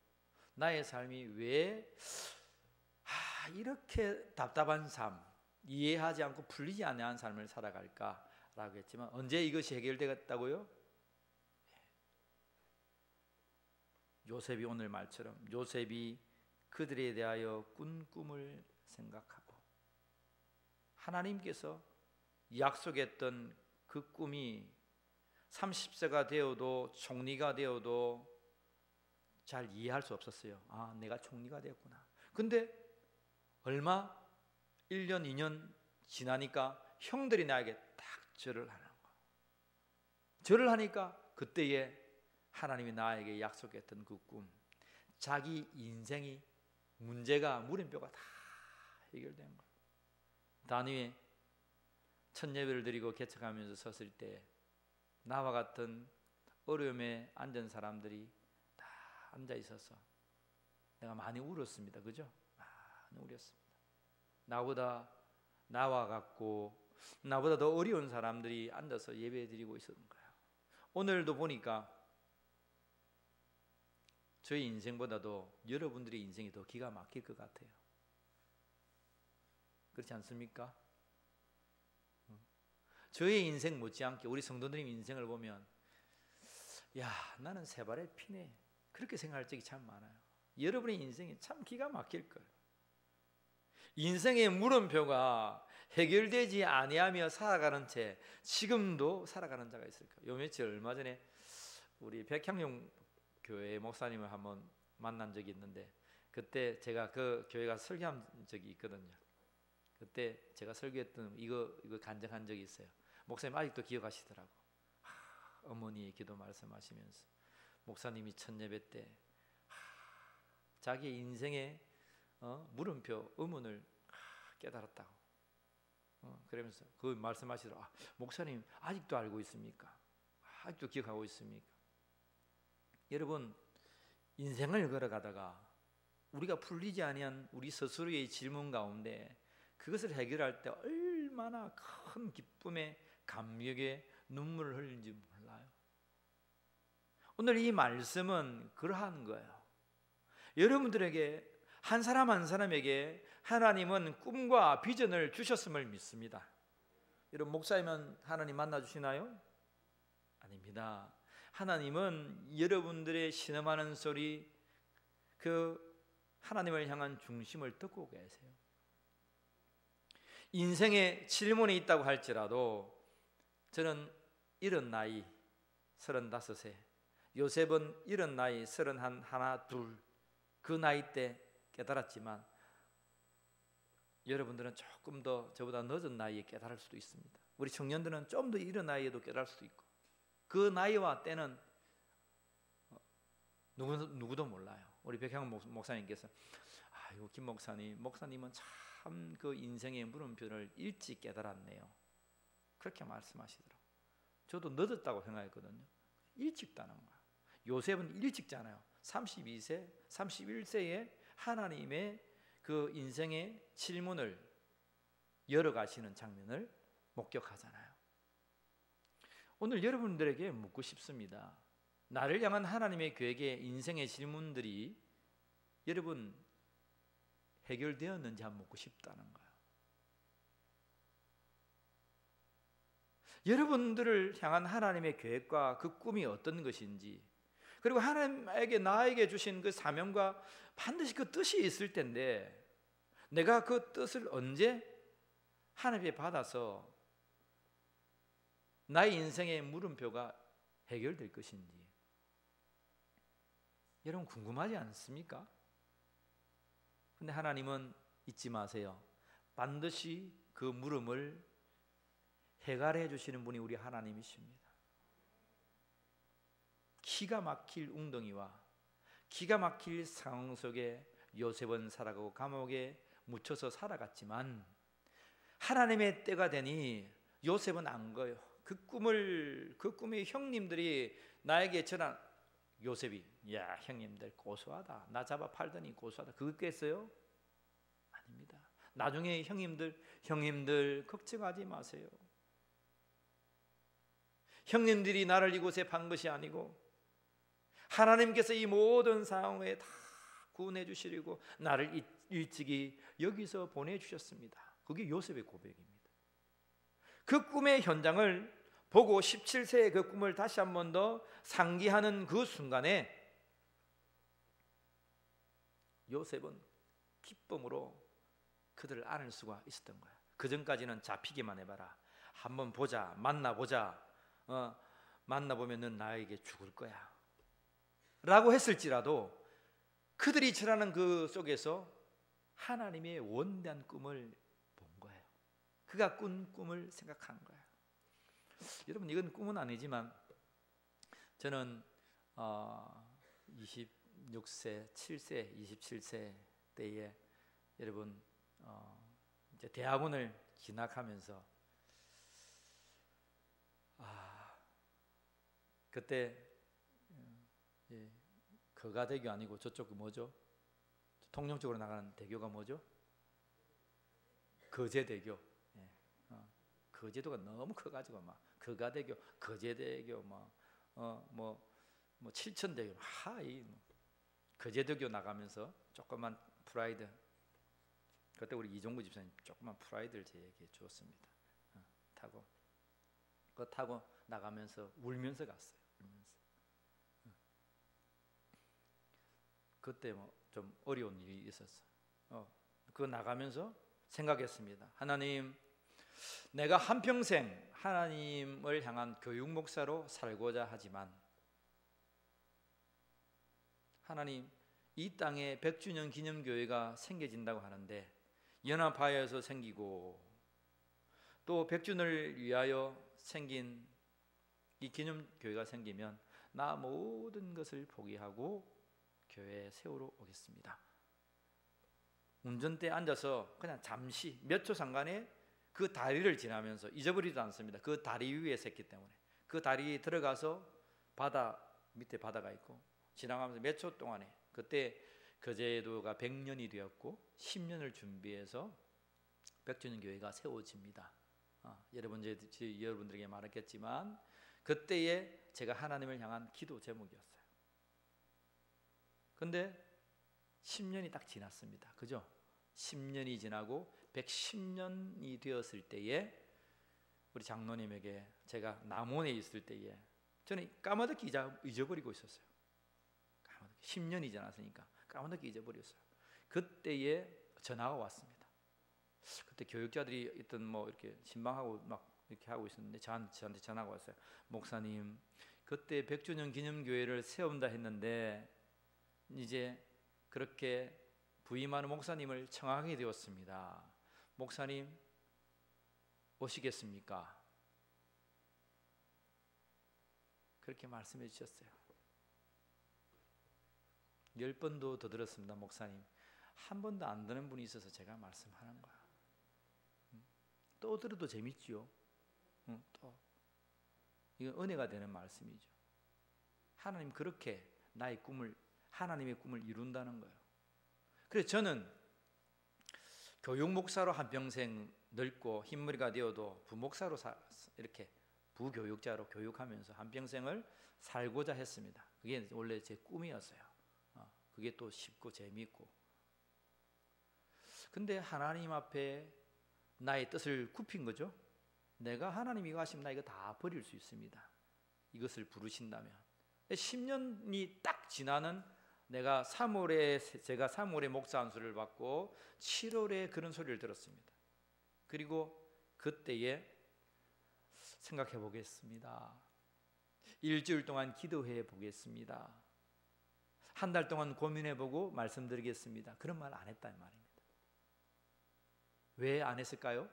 나의 삶이 왜 이렇게 답답한 삶, 이해하지 않고 풀리지 않는 삶을 살아갈까라고 했지만 언제 이것이 해결되겠다고요? 요셉이 오늘 말처럼 요셉이 그들에 대하여 꾼 꿈을 생각하고 하나님께서 약속했던 그 꿈이 30세가 되어도 총리가 되어도 잘 이해할 수 없었어요. 내가 총리가 되었구나. 근데 얼마 1년 2년 지나니까 형들이 나에게 딱 절을 하는 거예요. 절을 하니까 그때에 하나님이 나에게 약속했던 그 꿈, 자기 인생이 문제가 물음표가 다 해결된 거예요. 단위에 첫 예배를 드리고 개척하면서 섰을 때 나와 같은 어려움에 앉은 사람들이 다 앉아 있어서 내가 많이 울었습니다. 그죠? 많이 울었습니다. 나와 같고 나보다 더 어려운 사람들이 앉아서 예배 드리고 있었던 거예요. 오늘도 보니까 저희 인생보다도 여러분들의 인생이 더 기가 막힐 것 같아요. 그렇지 않습니까? 저의 인생 못지않게 우리 성도님 인생을 보면 나는 세 발의 피네 그렇게 생각할 적이 참 많아요. 여러분의 인생이 참 기가 막힐 거예요. 인생의 물음표가 해결되지 아니하며 살아가는 채 지금도 살아가는 자가 있을까? 요 며칠 얼마 전에 우리 백향용 교회 목사님을 한번 만난 적이 있는데 그때 제가 그 교회 가서 설교한 적이 있거든요. 그때 제가 설교했던 이거 간증한 적이 있어요. 목사님 아직도 기억하시더라고. 어머니의 기도 말씀하시면서 목사님이 첫 예배 때 자기 인생의 물음표, 의문을 깨달았다고. 그러면서 그 말씀하시더라. 목사님 아직도 알고 있습니까? 아직도 기억하고 있습니까? 여러분, 인생을 걸어가다가 우리가 풀리지 아니한 우리 스스로의 질문 가운데 그것을 해결할 때 얼마나 큰 기쁨의 감격의 눈물을 흘리는지 몰라요. 오늘 이 말씀은 그러한 거예요. 여러분들에게 한 사람 한 사람에게 하나님은 꿈과 비전을 주셨음을 믿습니다. 여러분, 목사이면 하나님 만나주시나요? 아닙니다. 하나님은 여러분들의 신음하는 소리, 그 하나님을 향한 중심을 듣고 계세요. 인생에 질문이 있다고 할지라도 저는 이런 나이 35세, 요셉은 이런 나이 31, 하나, 둘, 그 나이 때 깨달았지만 여러분들은 조금 더 저보다 늦은 나이에 깨달을 수도 있습니다. 우리 청년들은 좀 더 이른 나이에도 깨달을 수도 있고, 그 나이와 때는 누구도 몰라요. 우리 백향 목사님께서 아이고 김 목사님은 참 그 인생의 물음표를 일찍 깨달았네요. 그렇게 말씀하시더라고요. 저도 늦었다고 생각했거든요. 일찍 따는 거야. 요셉은 일찍잖아요. 32세, 31세에 하나님의 그 인생의 질문을 열어가시는 장면을 목격하잖아요. 오늘 여러분들에게 묻고 싶습니다. 나를 향한 하나님의 계획의 인생의 질문들이 여러분 해결되었는지 한번 묻고 싶다는 거예요. 여러분들을 향한 하나님의 계획과 그 꿈이 어떤 것인지, 그리고 하나님에게 나에게 주신 그 사명과 반드시 그 뜻이 있을 텐데 내가 그 뜻을 언제 하나님께 받아서 나의 인생의 물음표가 해결될 것인지 여러분 궁금하지 않습니까? 근데 하나님은 잊지 마세요. 반드시 그 물음을 해결해 주시는 분이 우리 하나님이십니다. 기가 막힐 웅덩이와 기가 막힐 상황 속에 요셉은 살아가고 감옥에 묻혀서 살아갔지만 하나님의 때가 되니 요셉은 안 거예요. 그 꿈의 형님들이 나에게 전한, 요셉이 야 형님들 고소하다, 나 잡아 팔더니 고소하다, 그거겠어요? 아닙니다. 나중에 형님들 걱정하지 마세요. 형님들이 나를 이곳에 판 것이 아니고 하나님께서 이 모든 상황에 다 구원해 주시려고 나를 일찍이 여기서 보내주셨습니다. 그게 요셉의 고백입니다. 그 꿈의 현장을 보고 17세의 그 꿈을 다시 한 번 더 상기하는 그 순간에 요셉은 기쁨으로 그들을 안을 수가 있었던 거야. 그 전까지는 잡히기만 해봐라, 한번 보자, 만나보자, 만나보면 넌 나에게 죽을 거야 라고 했을지라도 그들이 절하는 그 속에서 하나님의 원대한 꿈을 본 거예요. 그가 꾼 꿈을 생각한 거예요. 여러분, 이건 꿈은 아니지만 저는 26세, 7세, 27세 때에 여러분 이제 대학원을 진학하면서 그때 거가대교 아니고 저쪽 뭐죠? 통영 쪽으로 나가는 대교가 뭐죠? 거제대교. 거제도가 너무 커가지고 막 거가대교, 거제대교, 뭐 칠천대교, 거제대교 나가면서 조그만 프라이드. 그때 우리 이종구 집사님 조그만 프라이드를 저에게 주었습니다. 그거 타고 나가면서 울면서 갔어요. 그때 좀 어려운 일이 있었어. 그거 나가면서 생각했습니다. 하나님, 내가 한평생 하나님을 향한 교육 목사로 살고자 하지만 하나님, 이 땅에 100주년 기념교회가 생겨진다고 하는데 연합하여서 생기고 또 100주년을 위하여 생긴 이 기념교회가 생기면 나 모든 것을 포기하고 교회에 세우러 오겠습니다. 운전대에 앉아서 그냥 잠시 몇 초 상간에 그 다리를 지나면서 잊어버리지도 않습니다. 그 다리 위에 섰기 때문에 그 다리에 들어가서 바다 밑에 바다가 있고 지나가면서 몇 초 동안에 그때 거제도가 100년이 되었고 10년을 준비해서 백주년 교회가 세워집니다. 여러분들에게 말했겠지만 그때에 제가 하나님을 향한 기도 제목이었어요. 근데 10년이 딱 지났습니다. 그죠? 10년이 지나고 110년이 되었을 때에 우리 장로님에게 제가 남원에 있을 때에 저는 까마득히 잊어버리고 있었어요. 10년이 지났으니까 까마득히 잊어버렸어요. 그때에 전화가 왔습니다. 그때 교육자들이 있던 뭐 이렇게 신방하고 막 이렇게 하고 있었는데 저한테 전화가 왔어요. 목사님, 그때 100주년 기념교회를 세운다 했는데 이제 그렇게 부임하는 목사님을 청하게 되었습니다. 목사님 오시겠습니까? 그렇게 말씀해 주셨어요. 10번도 더 들었습니다. 목사님, 한 번도 안 듣는 분이 있어서 제가 말씀하는 거야. 또 들어도 재밌지요. 또 이건 은혜가 되는 말씀이죠. 하나님 그렇게 나의 꿈을, 하나님의 꿈을 이룬다는 거예요. 그래서 저는 교육 목사로 한평생 늙고 흰머리가 되어도 부목사로 이렇게 부교육자로 교육하면서 한평생을 살고자 했습니다. 그게 원래 제 꿈이었어요. 그게 또 쉽고 재미있고. 근데 하나님 앞에 나의 뜻을 굽힌 거죠. 내가 하나님이 이거 하시면 나 이거 다 버릴 수 있습니다. 이것을 부르신다면. 10년이 딱 지나는 제가 3월에 목사 안수를 받고 7월에 그런 소리를 들었습니다. 그리고 그때에 생각해 보겠습니다. 일주일 동안 기도해 보겠습니다. 한 달 동안 고민해 보고 말씀드리겠습니다. 그런 말 안 했단 말입니다. 왜 안 했을까요?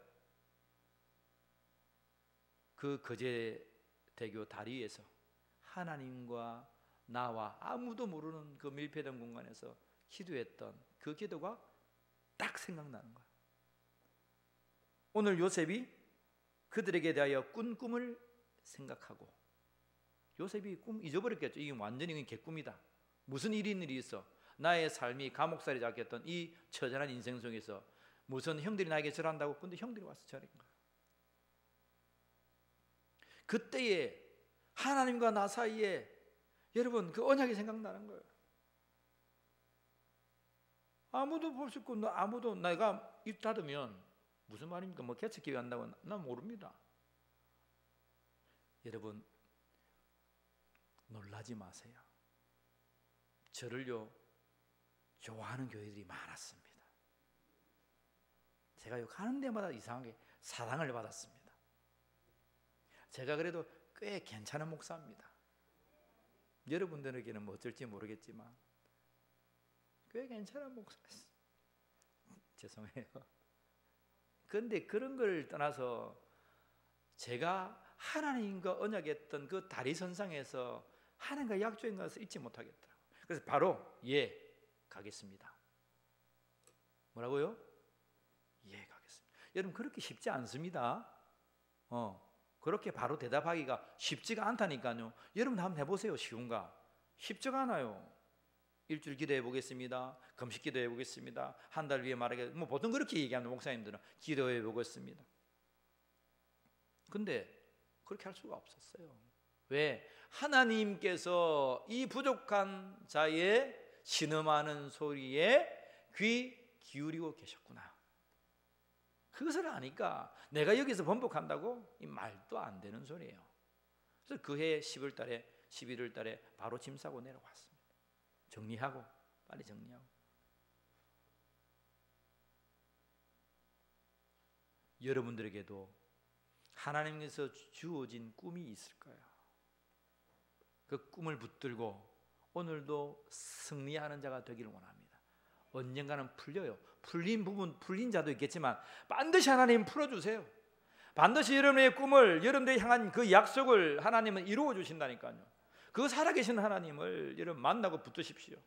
그 거제대교 다리 위에서 하나님과 나와 아무도 모르는 그 밀폐된 공간에서 기도했던 그 기도가 딱 생각나는 거야. 오늘 요셉이 그들에게 대하여 꾼 꿈을 생각하고, 요셉이 꿈 잊어버렸겠죠. 이게 완전히 개꿈이다. 무슨 일이 있어? 나의 삶이 감옥살이 잡혔던 이 처절한 인생 속에서 무슨 형들이 나에게 절한다고. 근데 형들이 와서 절한 거야. 그때에 하나님과 나 사이에 여러분 그 언약이 생각나는 거예요. 아무도 볼 수 없고 아무도 내가 입 닫으면 무슨 말입니까? 뭐 개척기회 한다고 난 모릅니다. 여러분 놀라지 마세요. 저를요 좋아하는 교회들이 많았습니다. 제가 가는 데마다 이상하게 사랑을 받았습니다. 제가 그래도 꽤 괜찮은 목사입니다. 여러분들에게는 뭐 어쩔지 모르겠지만 꽤 괜찮은 목사였어요. 죄송해요. 그런데 그런 걸 떠나서 제가 하나님과 언약했던 그 다리선상에서 하나님과 약조인 것을 잊지 못하겠더라고요. 그래서 바로 가겠습니다. 뭐라고요? 가겠습니다. 여러분 그렇게 쉽지 않습니다. 그렇게 바로 대답하기가 쉽지가 않다니까요. 여러분 한번 해보세요. 쉬운가? 쉽지가 않아요. 일주일 기도해 보겠습니다. 금식 기도해 보겠습니다. 한 달 위에 말하게 뭐 보통 그렇게 얘기하는 목사님들은 기도해 보겠습니다. 근데 그렇게 할 수가 없었어요. 왜? 하나님께서 이 부족한 자의 신음하는 소리에 귀 기울이고 계셨구나. 그것을 아니까 내가 여기서 번복한다고 이 말도 안 되는 소리예요. 그래서 그해 10월 달에 11월 달에 바로 짐 싸고 내려왔습니다. 정리하고 빨리 정리하고. 여러분들에게도 하나님께서 주어진 꿈이 있을 거예요. 그 꿈을 붙들고 오늘도 승리하는 자가 되기를 원합니다. 언젠가는 풀려요. 풀린 자도 있겠지만 반드시 하나님 풀어주세요. 반드시 여러분의 꿈을, 여러분들이 향한 그 약속을 하나님은 이루어 주신다니까요. 그 살아계신 하나님을 여러분 만나고 붙드십시오.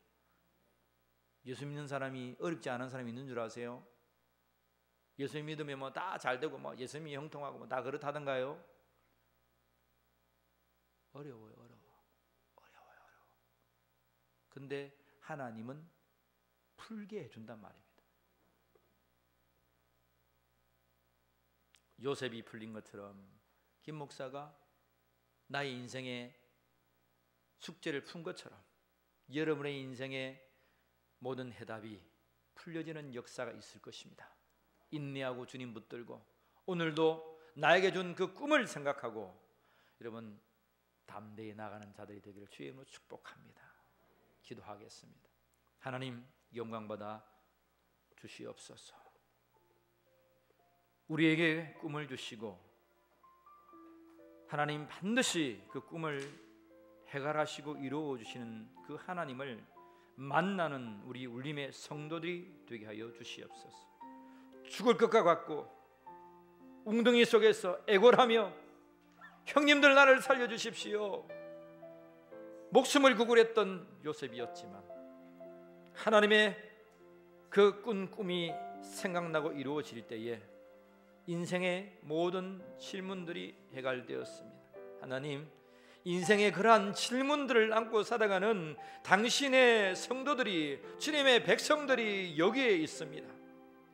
예수 믿는 사람이 어렵지 않은 사람이 있는 줄 아세요? 예수 믿으면 뭐 다 잘되고 뭐 예수 믿으면 형통하고 뭐 다 그렇다던가요? 어려워요. 근데 하나님은 풀게 해준단 말입니다. 요셉이 풀린 것처럼 김 목사가 나의 인생의 숙제를 푼 것처럼 여러분의 인생의 모든 해답이 풀려지는 역사가 있을 것입니다. 인내하고 주님 붙들고 오늘도 나에게 준 그 꿈을 생각하고 여러분 담대히 나가는 자들이 되기를 주의 이름으로 축복합니다. 기도하겠습니다. 하나님 영광받아 주시옵소서. 우리에게 꿈을 주시고 하나님 반드시 그 꿈을 해결하시고 이루어 주시는 그 하나님을 만나는 우리 울림의 성도들이 되게 하여 주시옵소서. 죽을 것과 같고 웅덩이 속에서 애걸하며 형님들 나를 살려주십시오 목숨을 구걸했던 요셉이었지만 하나님의 그 꾼 꿈이 생각나고 이루어질 때에 인생의 모든 질문들이 해결되었습니다. 하나님, 인생의 그러한 질문들을 안고 살아가는 당신의 성도들이, 주님의 백성들이 여기에 있습니다.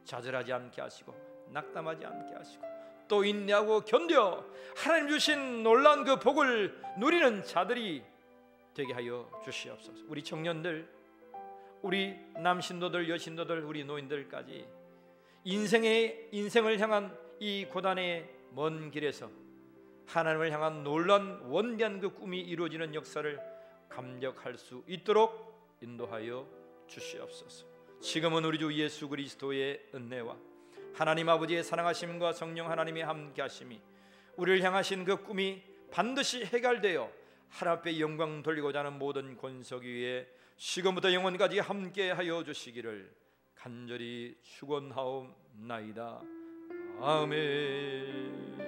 좌절하지 않게 하시고 낙담하지 않게 하시고 또 인내하고 견뎌 하나님 주신 놀라운 그 복을 누리는 자들이 되게 하여 주시옵소서. 우리 청년들, 우리 남신도들, 여신도들, 우리 노인들까지 인생을 향한 이 고단의 먼 길에서 하나님을 향한 놀라운 원대한 그 꿈이 이루어지는 역사를 감격할 수 있도록 인도하여 주시옵소서. 지금은 우리 주 예수 그리스도의 은혜와 하나님 아버지의 사랑하심과 성령 하나님의 함께하심이 우리를 향하신 그 꿈이 반드시 해결되어 하나님 앞에 영광 돌리고자 하는 모든 권속 위에 지금부터 영원까지 함께하여 주시기를 간절히 축원하옵나이다. 아멘.